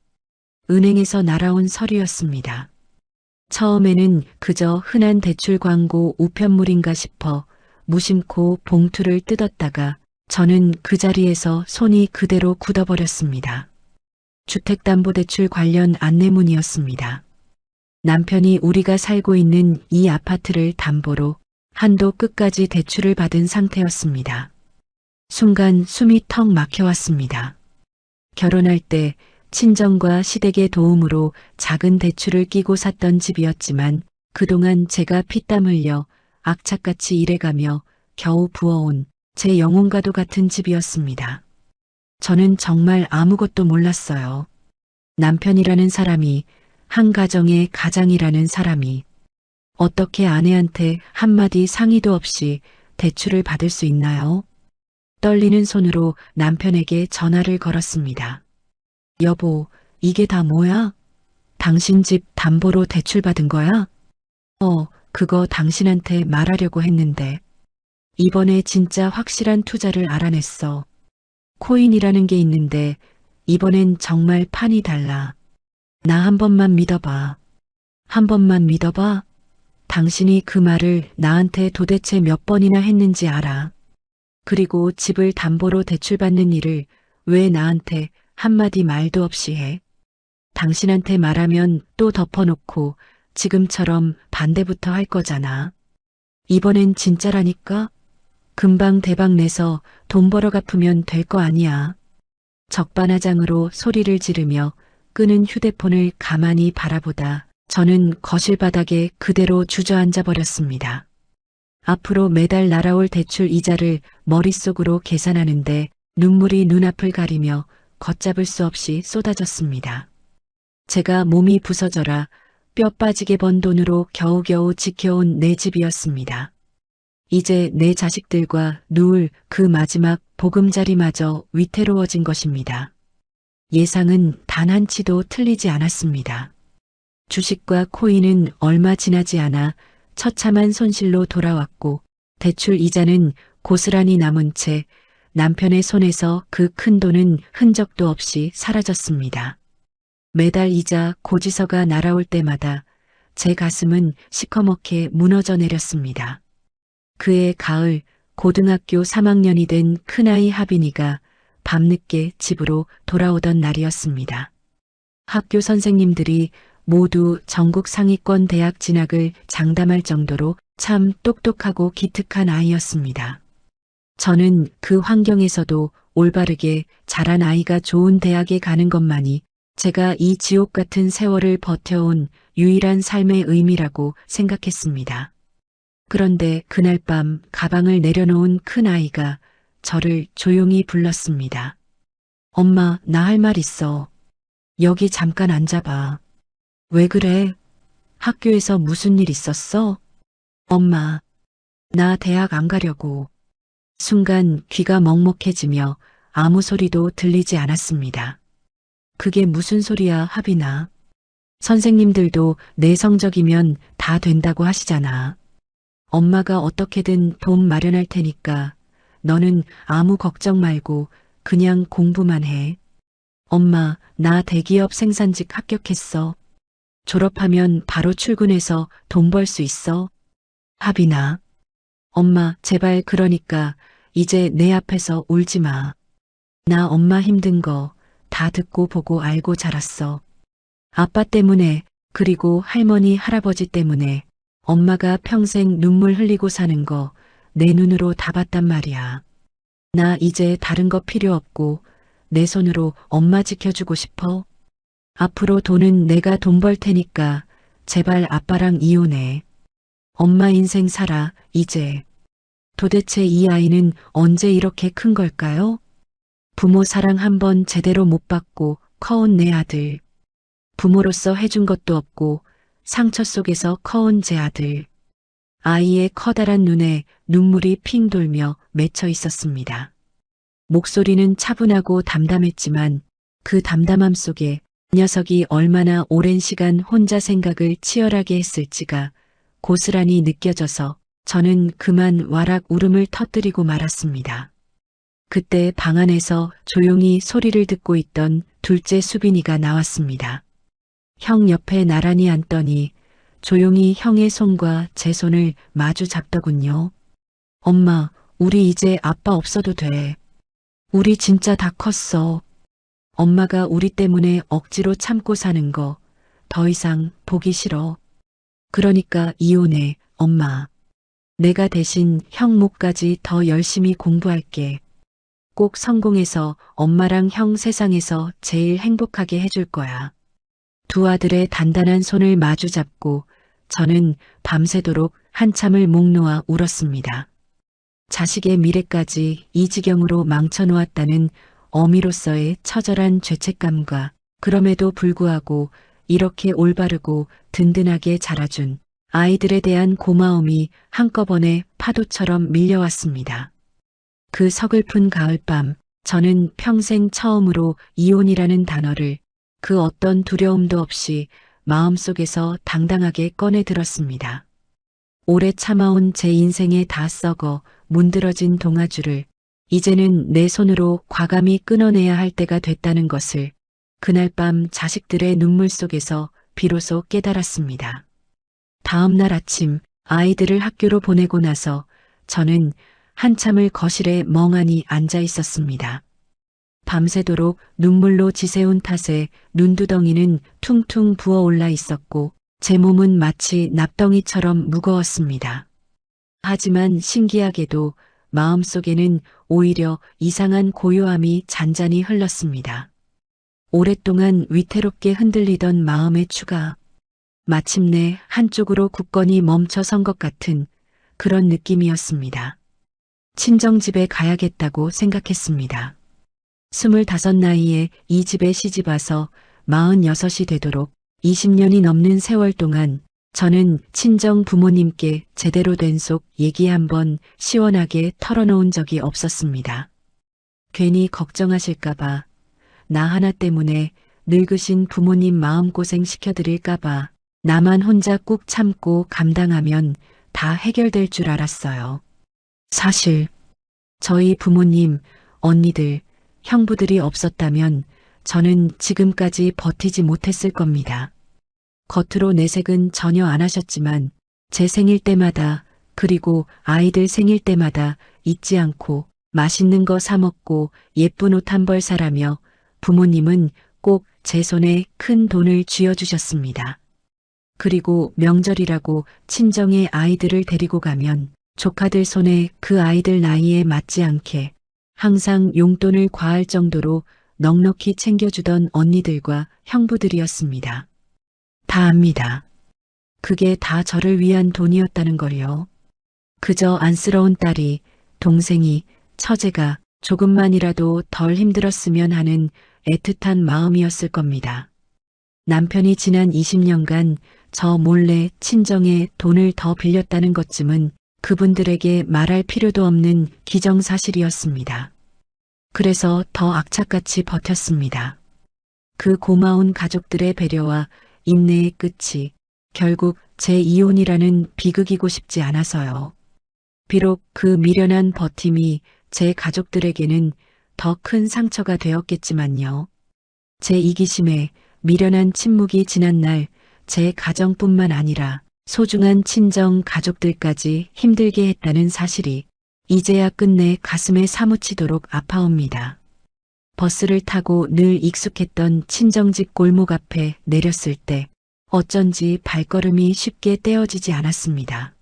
은행에서 날아온 서류였습니다. 처음에는 그저 흔한 대출 광고 우편물인가 싶어 무심코 봉투를 뜯었다가 저는 그 자리에서 손이 그대로 굳어버렸습니다. 주택담보대출 관련 안내문이었습니다. 남편이 우리가 살고 있는 이 아파트를 담보로 한도 끝까지 대출을 받은 상태였습니다. 순간 숨이 턱 막혀왔습니다. 결혼할 때 친정과 시댁의 도움으로 작은 대출을 끼고 샀던 집이었지만 그동안 제가 피땀 흘려 악착같이 일해가며 겨우 부어온 제 영혼과도 같은 집이었습니다. 저는 정말 아무것도 몰랐어요. 남편이라는 사람이, 한 가정의 가장이라는 사람이 어떻게 아내한테 한마디 상의도 없이 대출을 받을 수 있나요? 떨리는 손으로 남편에게 전화를 걸었습니다. 여보, 이게 다 뭐야? 당신 집 담보로 대출 받은 거야? 그거 당신한테 말하려고 했는데. 이번에 진짜 확실한 투자를 알아냈어. 코인이라는 게 있는데 이번엔 정말 판이 달라. 나 한 번만 믿어봐. 한 번만 믿어봐. 당신이 그 말을 나한테 도대체 몇 번이나 했는지 알아. 그리고 집을 담보로 대출받는 일을 왜 나한테 한마디 말도 없이 해? 당신한테 말하면 또 덮어놓고 지금처럼 반대부터 할 거잖아. 이번엔 진짜라니까? 금방 대박 내서 돈 벌어 갚으면 될 거 아니야. 적반하장으로 소리를 지르며 끄는 휴대폰을 가만히 바라보다 저는 거실 바닥에 그대로 주저앉아 버렸습니다. 앞으로 매달 날아올 대출 이자를 머릿속으로 계산하는데 눈물이 눈앞을 가리며 걷잡을 수 없이 쏟아졌습니다. 제가 몸이 부서져라 뼈 빠지게 번 돈으로 겨우겨우 지켜온 내 집이었습니다. 이제 내 자식들과 누울 그 마지막 보금자리마저 위태로워진 것입니다. 예상은 단 한치도 틀리지 않았습니다. 주식과 코인은 얼마 지나지 않아 처참한 손실로 돌아왔고 대출 이자는 고스란히 남은 채 남편의 손에서 그 큰 돈은 흔적도 없이 사라졌습니다. 매달 이자 고지서가 날아올 때마다 제 가슴은 시커멓게 무너져 내렸습니다. 그해 가을 고등학교 3학년이 된 큰아이 하빈이가 밤늦게 집으로 돌아오던 날이었습니다. 학교 선생님들이 모두 전국 상위권 대학 진학을 장담할 정도로 참 똑똑하고 기특한 아이였습니다. 저는 그 환경에서도 올바르게 자란 아이가 좋은 대학에 가는 것만이 제가 이 지옥 같은 세월을 버텨온 유일한 삶의 의미라고 생각했습니다. 그런데 그날 밤 가방을 내려놓은 큰아이가 저를 조용히 불렀습니다. 엄마, 나 할 말 있어. 여기 잠깐 앉아봐. 왜 그래? 학교에서 무슨 일 있었어? 엄마, 나 대학 안 가려고. 순간 귀가 먹먹해지며 아무 소리도 들리지 않았습니다. 그게 무슨 소리야, 하빈아. 선생님들도 내 성적이면 다 된다고 하시잖아. 엄마가 어떻게든 돈 마련할 테니까 너는 아무 걱정 말고 그냥 공부만 해. 엄마, 나 대기업 생산직 합격했어. 졸업하면 바로 출근해서 돈 벌 수 있어. 하빈아. 엄마, 제발 그러니까 이제 내 앞에서 울지 마. 나 엄마 힘든 거 다 듣고 보고 알고 자랐어. 아빠 때문에 그리고 할머니, 할아버지 때문에 엄마가 평생 눈물 흘리고 사는 거 내 눈으로 다 봤단 말이야. 나 이제 다른 거 필요 없고 내 손으로 엄마 지켜주고 싶어. 앞으로 돈은 내가 돈 벌 테니까 제발 아빠랑 이혼해. 엄마 인생 살아, 이제. 도대체 이 아이는 언제 이렇게 큰 걸까요? 부모 사랑 한 번 제대로 못 받고 커온 내 아들. 부모로서 해준 것도 없고 상처 속에서 커온 제 아들. 아이의 커다란 눈에 눈물이 핑 돌며 맺혀 있었습니다. 목소리는 차분하고 담담했지만 그 담담함 속에 녀석이 얼마나 오랜 시간 혼자 생각을 치열하게 했을지가 고스란히 느껴져서 저는 그만 와락 울음을 터뜨리고 말았습니다. 그때 방 안에서 조용히 소리를 듣고 있던 둘째 수빈이가 나왔습니다. 형 옆에 나란히 앉더니 조용히 형의 손과 제 손을 마주 잡더군요. 엄마, 우리 이제 아빠 없어도 돼. 우리 진짜 다 컸어. 엄마가 우리 때문에 억지로 참고 사는 거 더 이상 보기 싫어. 그러니까 이혼해, 엄마. 내가 대신 형 목까지 더 열심히 공부할게. 꼭 성공해서 엄마랑 형 세상에서 제일 행복하게 해줄 거야. 두 아들의 단단한 손을 마주 잡고 저는 밤새도록 한참을 목 놓아 울었습니다. 자식의 미래까지 이 지경으로 망쳐놓았다는 어미로서의 처절한 죄책감과 그럼에도 불구하고 이렇게 올바르고 든든하게 자라준 아이들에 대한 고마움이 한꺼번에 파도처럼 밀려왔습니다. 그 서글픈 가을밤, 저는 평생 처음으로 이혼이라는 단어를 그 어떤 두려움도 없이 마음속에서 당당하게 꺼내 들었습니다. 오래 참아온 제 인생에 다 썩어 문드러진 동아줄을 이제는 내 손으로 과감히 끊어내야 할 때가 됐다는 것을 그날 밤 자식들의 눈물 속에서 비로소 깨달았습니다. 다음 날 아침 아이들을 학교로 보내고 나서 저는 한참을 거실에 멍하니 앉아 있었습니다. 밤새도록 눈물로 지새운 탓에 눈두덩이는 퉁퉁 부어올라 있었고 제 몸은 마치 납덩이처럼 무거웠습니다. 하지만 신기하게도 마음속에는 오히려 이상한 고요함이 잔잔히 흘렀습니다. 오랫동안 위태롭게 흔들리던 마음의 추가, 마침내 한쪽으로 굳건히 멈춰선 것 같은 그런 느낌이었습니다. 친정집에 가야겠다고 생각했습니다. 25 나이에 이 집에 시집와서 46이 되도록 20년이 넘는 세월 동안 저는 친정 부모님께 제대로 된 속 얘기 한번 시원하게 털어놓은 적이 없었습니다. 괜히 걱정하실까봐, 나 하나 때문에 늙으신 부모님 마음고생 시켜드릴까봐 나만 혼자 꾹 참고 감당하면 다 해결될 줄 알았어요. 사실 저희 부모님, 언니들, 형부들이 없었다면 저는 지금까지 버티지 못했을 겁니다. 겉으로 내색은 전혀 안 하셨지만 제 생일 때마다 그리고 아이들 생일 때마다 잊지 않고 맛있는 거 사 먹고 예쁜 옷 한 벌 사라며 부모님은 꼭 제 손에 큰 돈을 쥐어주셨습니다. 그리고 명절이라고 친정에 아이들을 데리고 가면 조카들 손에 그 아이들 나이에 맞지 않게 항상 용돈을 과할 정도로 넉넉히 챙겨주던 언니들과 형부들이었습니다. 다 압니다. 그게 다 저를 위한 돈이었다는 걸요. 그저 안쓰러운 딸이, 동생이, 처제가 조금만이라도 덜 힘들었으면 하는 애틋한 마음이었을 겁니다. 남편이 지난 20년간 저 몰래 친정에 돈을 더 빌렸다는 것쯤은 그분들에게 말할 필요도 없는 기정사실이었습니다. 그래서 더 악착같이 버텼습니다. 그 고마운 가족들의 배려와 인내의 끝이 결국 제 이혼이라는 비극이고 싶지 않아서요. 비록 그 미련한 버팀이 제 가족들에게는 더 큰 상처가 되었겠지만요. 제 이기심에 미련한 침묵이 지난 날 제 가정뿐만 아니라 소중한 친정 가족들까지 힘들게 했다는 사실이 이제야 끝내 가슴에 사무치도록 아파옵니다. 버스를 타고 늘 익숙했던 친정집 골목 앞에 내렸을 때 어쩐지 발걸음이 쉽게 떼어지지 않았습니다.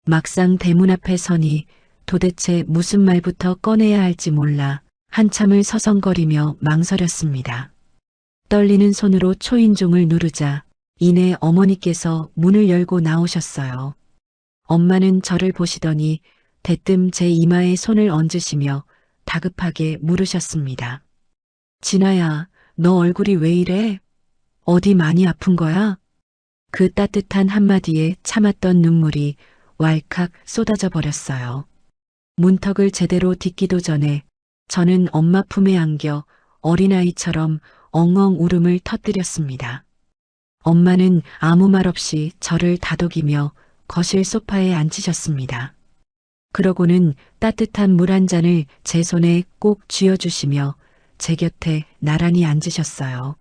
막상 대문 앞에 서니 도대체 무슨 말부터 꺼내야 할지 몰라 한참을 서성거리며 망설였습니다. 떨리는 손으로 초인종을 누르자 이내 어머니께서 문을 열고 나오셨어요. 엄마는 저를 보시더니 대뜸 제 이마에 손을 얹으시며 다급하게 물으셨습니다. 진아야, 너 얼굴이 왜 이래? 어디 많이 아픈 거야? 그 따뜻한 한마디에 참았던 눈물이 왈칵 쏟아져 버렸어요. 문턱을 제대로 딛기도 전에 저는 엄마 품에 안겨 어린아이처럼 엉엉 울음을 터뜨렸습니다. 엄마는 아무 말 없이 저를 다독이며 거실 소파에 앉히셨습니다. 그러고는 따뜻한 물 한 잔을 제 손에 꼭 쥐어주시며 제 곁에 나란히 앉으셨어요.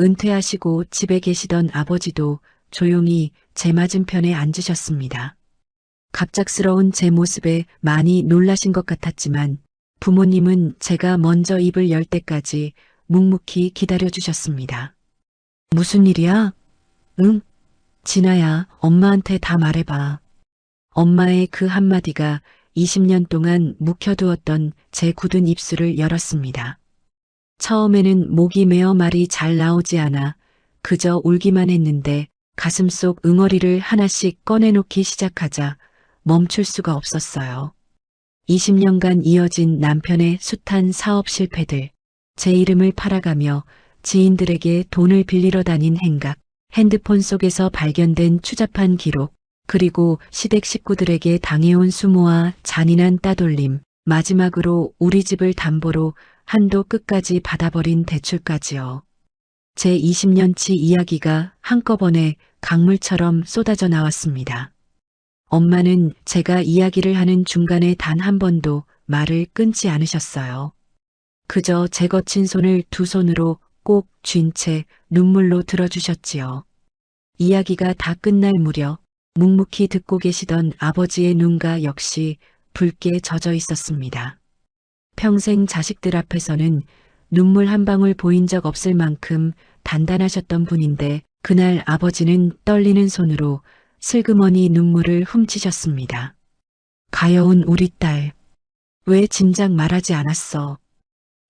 은퇴하시고 집에 계시던 아버지도 조용히 제 맞은편에 앉으셨습니다. 갑작스러운 제 모습에 많이 놀라신 것 같았지만 부모님은 제가 먼저 입을 열 때까지 묵묵히 기다려주셨습니다. 무슨 일이야? 응? 진아야, 엄마한테 다 말해봐. 엄마의 그 한마디가 20년 동안 묵혀두었던 제 굳은 입술을 열었습니다. 처음에는 목이 메어 말이 잘 나오지 않아 그저 울기만 했는데 가슴속 응어리를 하나씩 꺼내놓기 시작하자 멈출 수가 없었어요. 20년간 이어진 남편의 숱한 사업 실패들, 제 이름을 팔아가며 지인들에게 돈을 빌리러 다닌 행각, 핸드폰 속에서 발견된 추잡한 기록, 그리고 시댁 식구들에게 당해온 수모와 잔인한 따돌림, 마지막으로 우리 집을 담보로 한도 끝까지 받아버린 대출까지요. 제 20년치 이야기가 한꺼번에 강물처럼 쏟아져 나왔습니다. 엄마는 제가 이야기를 하는 중간에 단 한 번도 말을 끊지 않으셨어요. 그저 제 거친 손을 두 손으로 꼭 쥔 채 눈물로 들어주셨지요. 이야기가 다 끝날 무렵 묵묵히 듣고 계시던 아버지의 눈가 역시 붉게 젖어 있었습니다. 평생 자식들 앞에서는 눈물 한 방울 보인 적 없을 만큼 단단하셨던 분인데 그날 아버지는 떨리는 손으로 슬그머니 눈물을 훔치셨습니다. 가여운 우리 딸, 왜 진작 말하지 않았어?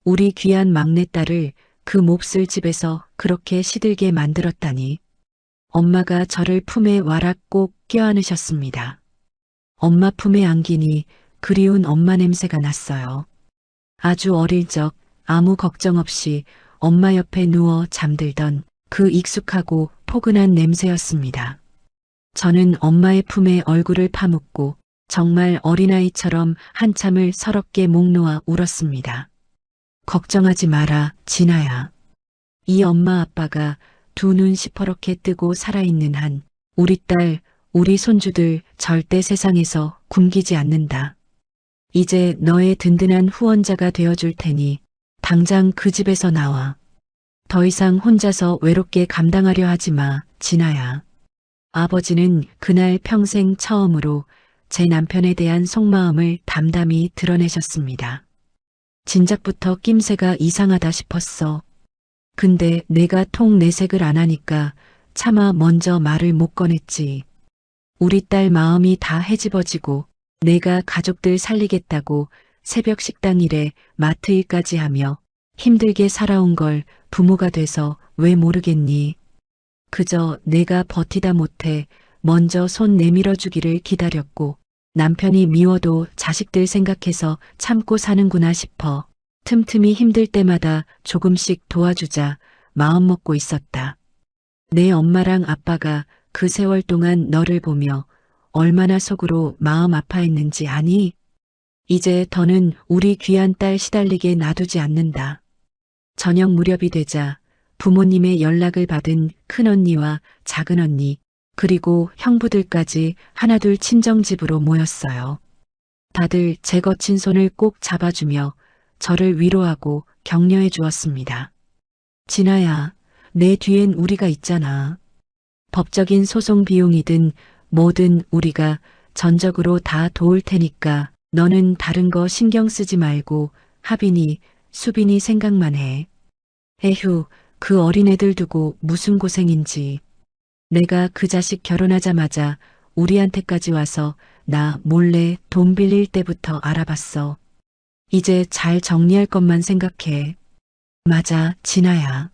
우리 귀한 막내딸을 그 몹쓸 집에서 그렇게 시들게 만들었다니. 엄마가 저를 품에 와락 꼭 껴안으셨습니다. 엄마 품에 안기니 그리운 엄마 냄새가 났어요. 아주 어릴 적 아무 걱정 없이 엄마 옆에 누워 잠들던 그 익숙하고 포근한 냄새였습니다. 저는 엄마의 품에 얼굴을 파묻고 정말 어린아이처럼 한참을 서럽게 목 놓아 울었습니다. 걱정하지 마라, 진아야. 이 엄마 아빠가 두 눈 시퍼렇게 뜨고 살아있는 한 우리 딸, 우리 손주들 절대 세상에서 굶기지 않는다. 이제 너의 든든한 후원자가 되어줄 테니 당장 그 집에서 나와. 더 이상 혼자서 외롭게 감당하려 하지 마, 진아야. 아버지는 그날 평생 처음으로 제 남편에 대한 속마음을 담담히 드러내셨습니다. 진작부터 낌새가 이상하다 싶었어. 근데 내가 통 내색을 안 하니까 차마 먼저 말을 못 꺼냈지. 우리 딸 마음이 다 헤집어지고 내가 가족들 살리겠다고 새벽 식당 일에 마트 일까지 하며 힘들게 살아온 걸 부모가 돼서 왜 모르겠니? 그저 내가 버티다 못해 먼저 손 내밀어 주기를 기다렸고 남편이 미워도 자식들 생각해서 참고 사는구나 싶어 틈틈이 힘들 때마다 조금씩 도와주자 마음먹고 있었다. 내 엄마랑 아빠가 그 세월 동안 너를 보며 얼마나 속으로 마음 아파했는지 아니? 이제 더는 우리 귀한 딸 시달리게 놔두지 않는다. 저녁 무렵이 되자 부모님의 연락을 받은 큰언니와 작은언니 그리고 형부들까지 하나둘 친정집으로 모였어요. 다들 제 거친 손을 꼭 잡아주며 저를 위로하고 격려해 주었습니다. 진아야, 내 뒤엔 우리가 있잖아. 법적인 소송 비용이든 뭐든 우리가 전적으로 다 도울 테니까 너는 다른 거 신경 쓰지 말고 하빈이, 수빈이 생각만 해. 에휴, 그 어린애들 두고 무슨 고생인지. 내가 그 자식 결혼하자마자 우리한테까지 와서 나 몰래 돈 빌릴 때부터 알아봤어. 이제 잘 정리할 것만 생각해. 맞아, 진아야.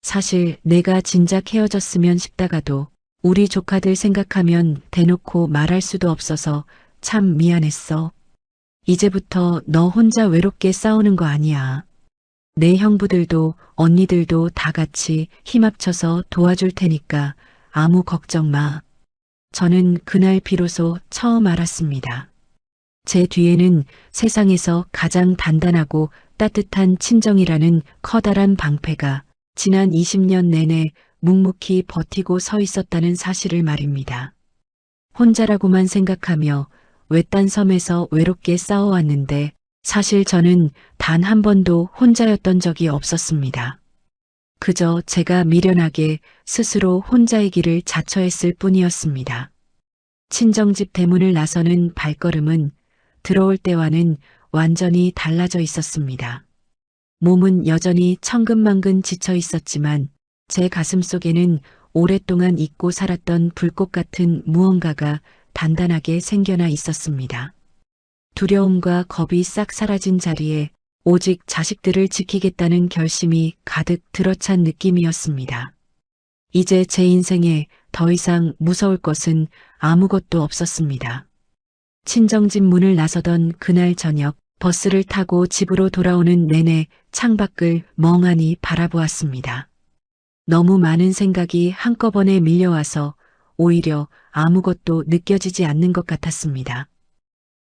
사실 내가 진작 헤어졌으면 싶다가도 우리 조카들 생각하면 대놓고 말할 수도 없어서 참 미안했어. 이제부터 너 혼자 외롭게 싸우는 거 아니야. 내 형부들도 언니들도 다 같이 힘 합쳐서 도와줄 테니까 아무 걱정 마. 저는 그날 비로소 처음 알았습니다. 제 뒤에는 세상에서 가장 단단하고 따뜻한 친정이라는 커다란 방패가 지난 20년 내내 묵묵히 버티고 서 있었다는 사실을 말입니다. 혼자라고만 생각하며 외딴 섬에서 외롭게 싸워왔는데 사실 저는 단 한 번도 혼자였던 적이 없었습니다. 그저 제가 미련하게 스스로 혼자의 길을 자처했을 뿐이었습니다. 친정집 대문을 나서는 발걸음은 들어올 때와는 완전히 달라져 있었습니다. 몸은 여전히 천근만근 지쳐 있었지만 제 가슴 속에는 오랫동안 잊고 살았던 불꽃 같은 무언가가 단단하게 생겨나 있었습니다. 두려움과 겁이 싹 사라진 자리에 오직 자식들을 지키겠다는 결심이 가득 들어찬 느낌이었습니다. 이제 제 인생에 더 이상 무서울 것은 아무것도 없었습니다. 친정집 문을 나서던 그날 저녁 버스를 타고 집으로 돌아오는 내내 창밖을 멍하니 바라보았습니다. 너무 많은 생각이 한꺼번에 밀려와서 오히려 아무것도 느껴지지 않는 것 같았습니다.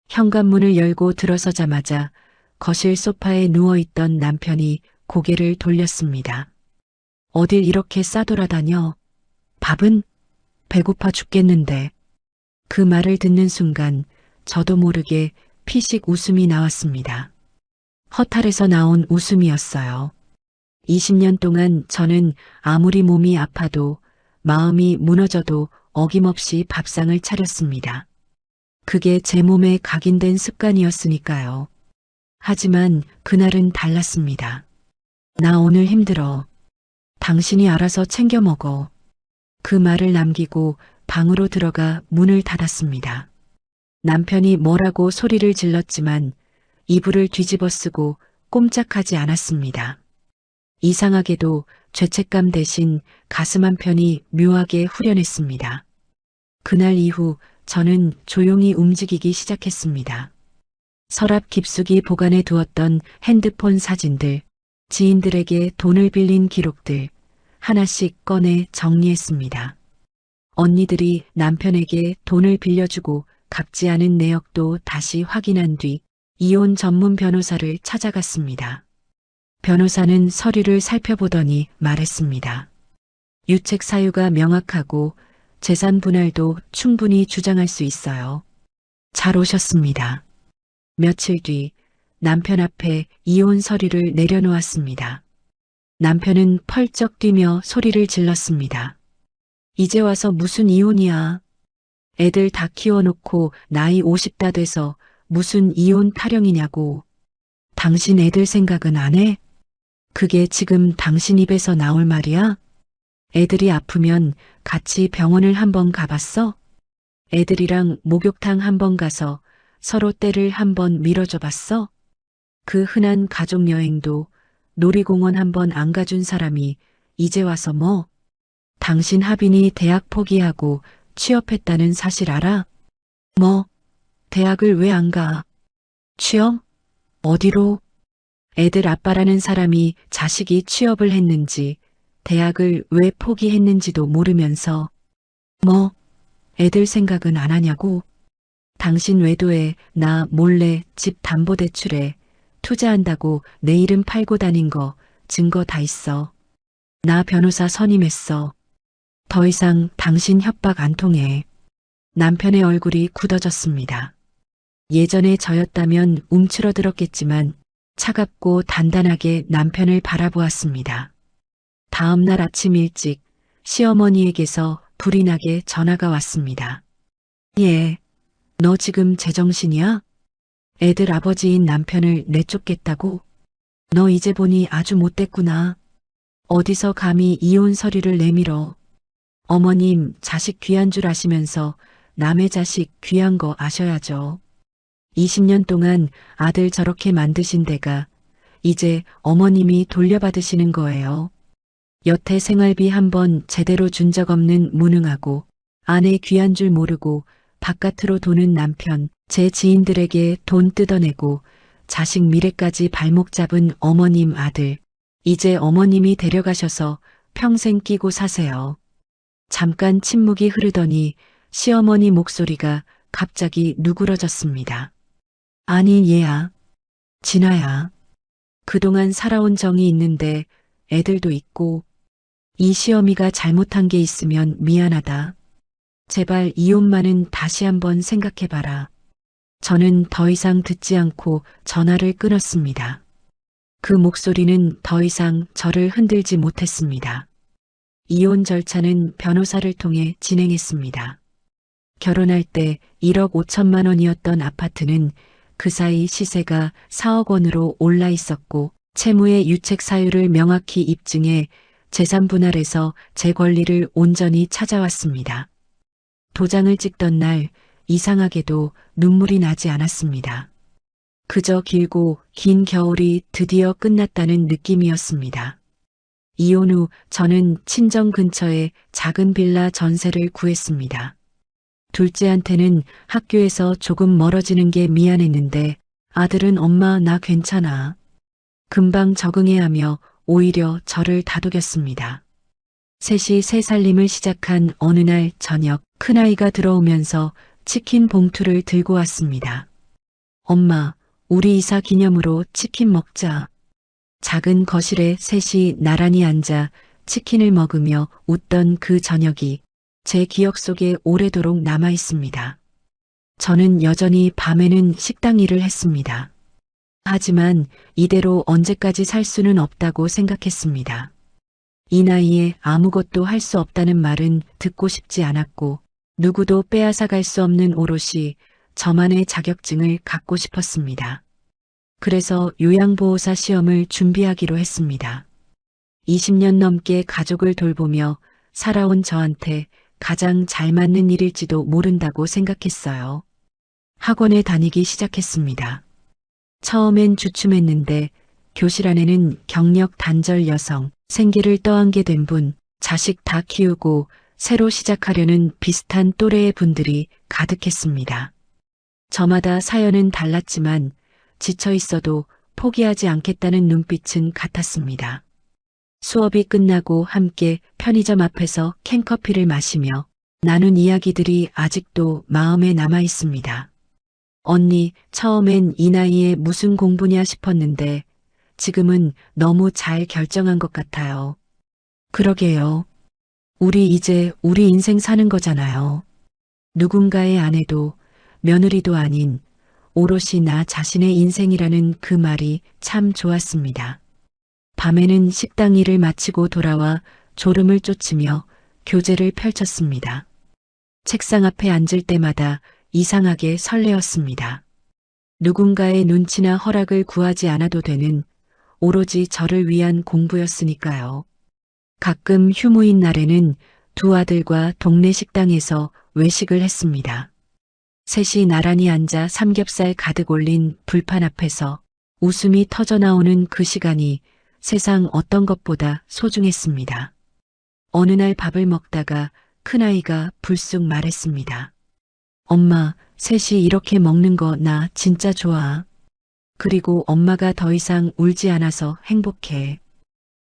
현관문을 열고 들어서자마자 거실 소파에 누워있던 남편이 고개를 돌렸습니다. 어딜 이렇게 싸돌아다녀? 밥은? 배고파 죽겠는데. 그 말을 듣는 순간 저도 모르게 피식 웃음이 나왔습니다. 허탈해서 나온 웃음이었어요. 20년 동안 저는 아무리 몸이 아파도 마음이 무너져도 어김없이 밥상을 차렸습니다. 그게 제 몸에 각인된 습관이었으니까요. 하지만 그날은 달랐습니다. 나 오늘 힘들어. 당신이 알아서 챙겨 먹어. 그 말을 남기고 방으로 들어가 문을 닫았습니다. 남편이 뭐라고 소리를 질렀지만 이불을 뒤집어 쓰고 꼼짝하지 않았습니다. 이상하게도 죄책감 대신 가슴 한편이 묘하게 후련했습니다. 그날 이후 저는 조용히 움직이기 시작했습니다. 서랍 깊숙이 보관해 두었던 핸드폰 사진들, 지인들에게 돈을 빌린 기록들, 하나씩 꺼내 정리했습니다. 언니들이 남편에게 돈을 빌려주고 갚지 않은 내역도 다시 확인한 뒤 이혼 전문 변호사를 찾아갔습니다. 변호사는 서류를 살펴보더니 말했습니다. 유책 사유가 명확하고 재산 분할도 충분히 주장할 수 있어요. 잘 오셨습니다. 며칠 뒤 남편 앞에 이혼 서류를 내려놓았습니다. 남편은 펄쩍 뛰며 소리를 질렀습니다. 이제 와서 무슨 이혼이야. 애들 다 키워놓고 나이 50다 돼서 무슨 이혼 타령이냐고. 당신 애들 생각은 안 해? 그게 지금 당신 입에서 나올 말이야? 애들이 아프면 같이 병원을 한번 가봤어? 애들이랑 목욕탕 한번 가서 서로 때를 한번 밀어줘 봤어? 그 흔한 가족 여행도 놀이공원 한번 안 가준 사람이 이제 와서 뭐? 당신 하빈이 대학 포기하고 취업했다는 사실 알아? 뭐? 대학을 왜 안 가? 취업? 어디로? 애들 아빠라는 사람이 자식이 취업을 했는지 대학을 왜 포기했는지도 모르면서 뭐? 애들 생각은 안 하냐고? 당신 외도에 나 몰래 집 담보대출에 투자한다고 내 이름 팔고 다닌 거 증거 다 있어. 나 변호사 선임했어. 더 이상 당신 협박 안 통해. 남편의 얼굴이 굳어졌습니다. 예전에 저였다면 움츠러들었겠지만 차갑고 단단하게 남편을 바라보았습니다. 다음 날 아침 일찍 시어머니에게서 불이 나게 전화가 왔습니다. 예, 너 지금 제정신이야? 애들 아버지인 남편을 내쫓겠다고? 너 이제 보니 아주 못됐구나. 어디서 감히 이혼 서류를 내밀어. 어머님 자식 귀한 줄 아시면서 남의 자식 귀한 거 아셔야죠. 20년 동안 아들 저렇게 만드신 데가 이제 어머님이 돌려받으시는 거예요. 여태 생활비 한번 제대로 준 적 없는 무능하고 아내 귀한 줄 모르고 바깥으로 도는 남편, 제 지인들에게 돈 뜯어내고 자식 미래까지 발목 잡은 어머님 아들. 이제 어머님이 데려가셔서 평생 끼고 사세요. 잠깐 침묵이 흐르더니 시어머니 목소리가 갑자기 누그러졌습니다. 아니 얘야, 진아야. 그동안 살아온 정이 있는데 애들도 있고 이 시어미가 잘못한 게 있으면 미안하다. 제발 이혼만은 다시 한번 생각해봐라. 저는 더 이상 듣지 않고 전화를 끊었습니다. 그 목소리는 더 이상 저를 흔들지 못했습니다. 이혼 절차는 변호사를 통해 진행했습니다. 결혼할 때 1억 5천만 원이었던 아파트는 그 사이 시세가 4억 원으로 올라 있었고 채무의 유책 사유를 명확히 입증해 재산 분할해서 제 권리를 온전히 찾아왔습니다. 도장을 찍던 날 이상하게도 눈물이 나지 않았습니다. 그저 길고 긴 겨울이 드디어 끝났다는 느낌이었습니다. 이혼 후 저는 친정 근처에 작은 빌라 전세를 구했습니다. 둘째한테는 학교에서 조금 멀어지는 게 미안했는데 아들은 엄마 나 괜찮아. 금방 적응해야 하며 오히려 저를 다독였습니다. 셋이 새 살림을 시작한 어느 날 저녁 큰아이가 들어오면서 치킨 봉투를 들고 왔습니다. 엄마, 우리 이사 기념으로 치킨 먹자. 작은 거실에 셋이 나란히 앉아 치킨을 먹으며 웃던 그 저녁이 제 기억 속에 오래도록 남아 있습니다. 저는 여전히 밤에는 식당 일을 했습니다. 하지만 이대로 언제까지 살 수는 없다고 생각했습니다. 이 나이에 아무것도 할 수 없다는 말은 듣고 싶지 않았고 누구도 빼앗아갈 수 없는 오롯이 저만의 자격증을 갖고 싶었습니다. 그래서 요양보호사 시험을 준비하기로 했습니다. 20년 넘게 가족을 돌보며 살아온 저한테 가장 잘 맞는 일일지도 모른다고 생각했어요. 학원에 다니기 시작했습니다. 처음엔 주춤했는데 교실 안에는 경력 단절 여성, 생계를 떠안게 된 분, 자식 다 키우고 새로 시작하려는 비슷한 또래의 분들이 가득했습니다. 저마다 사연은 달랐지만 지쳐 있어도 포기하지 않겠다는 눈빛은 같았습니다. 수업이 끝나고 함께 편의점 앞에서 캔커피를 마시며 나눈 이야기들이 아직도 마음에 남아 있습니다. 언니, 처음엔 이 나이에 무슨 공부냐 싶었는데 지금은 너무 잘 결정한 것 같아요. 그러게요. 우리 이제 우리 인생 사는 거잖아요. 누군가의 아내도 며느리도 아닌 오롯이 나 자신의 인생이라는 그 말이 참 좋았습니다. 밤에는 식당 일을 마치고 돌아와 졸음을 쫓으며 교재를 펼쳤습니다. 책상 앞에 앉을 때마다 이상하게 설레었습니다. 누군가의 눈치나 허락을 구하지 않아도 되는 오로지 저를 위한 공부였으니까요. 가끔 휴무인 날에는 두 아들과 동네 식당에서 외식을 했습니다. 셋이 나란히 앉아 삼겹살 가득 올린 불판 앞에서 웃음이 터져나오는 그 시간이 세상 어떤 것보다 소중했습니다. 어느 날 밥을 먹다가 큰아이가 불쑥 말했습니다. 엄마, 셋이 이렇게 먹는 거 나 진짜 좋아. 그리고 엄마가 더 이상 울지 않아서 행복해.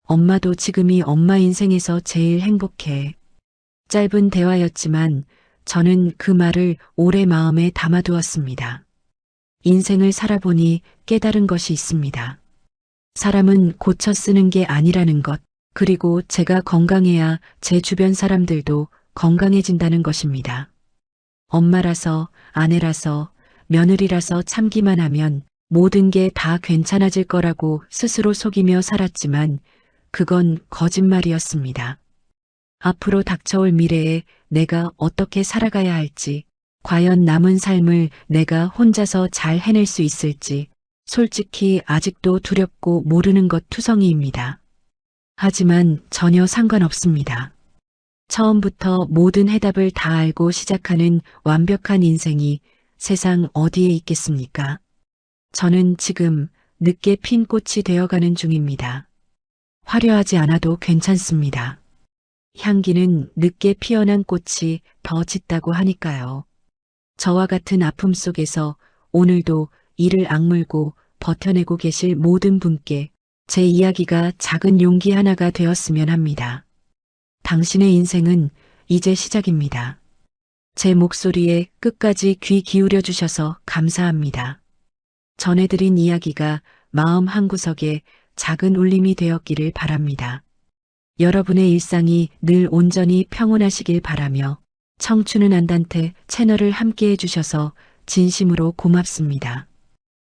엄마도 지금이 엄마 인생에서 제일 행복해. 짧은 대화였지만 저는 그 말을 오래 마음에 담아두었습니다. 인생을 살아보니 깨달은 것이 있습니다. 사람은 고쳐 쓰는 게 아니라는 것, 그리고 제가 건강해야 제 주변 사람들도 건강해진다는 것입니다. 엄마라서, 아내라서, 며느리라서 참기만 하면 모든 게 다 괜찮아질 거라고 스스로 속이며 살았지만 그건 거짓말이었습니다. 앞으로 닥쳐올 미래에 내가 어떻게 살아가야 할지, 과연 남은 삶을 내가 혼자서 잘 해낼 수 있을지, 솔직히 아직도 두렵고 모르는 것 투성이입니다. 하지만 전혀 상관없습니다. 처음부터 모든 해답을 다 알고 시작하는 완벽한 인생이 세상 어디에 있겠습니까? 저는 지금 늦게 핀 꽃이 되어가는 중입니다. 화려하지 않아도 괜찮습니다. 향기는 늦게 피어난 꽃이 더 짙다고 하니까요. 저와 같은 아픔 속에서 오늘도 이를 악물고 버텨내고 계실 모든 분께 제 이야기가 작은 용기 하나가 되었으면 합니다. 당신의 인생은 이제 시작입니다. 제 목소리에 끝까지 귀 기울여 주셔서 감사합니다. 전해드린 이야기가 마음 한구석에 작은 울림이 되었기를 바랍니다. 여러분의 일상이 늘 온전히 평온하시길 바라며 청춘은 안단테 채널을 함께 해주셔서 진심으로 고맙습니다.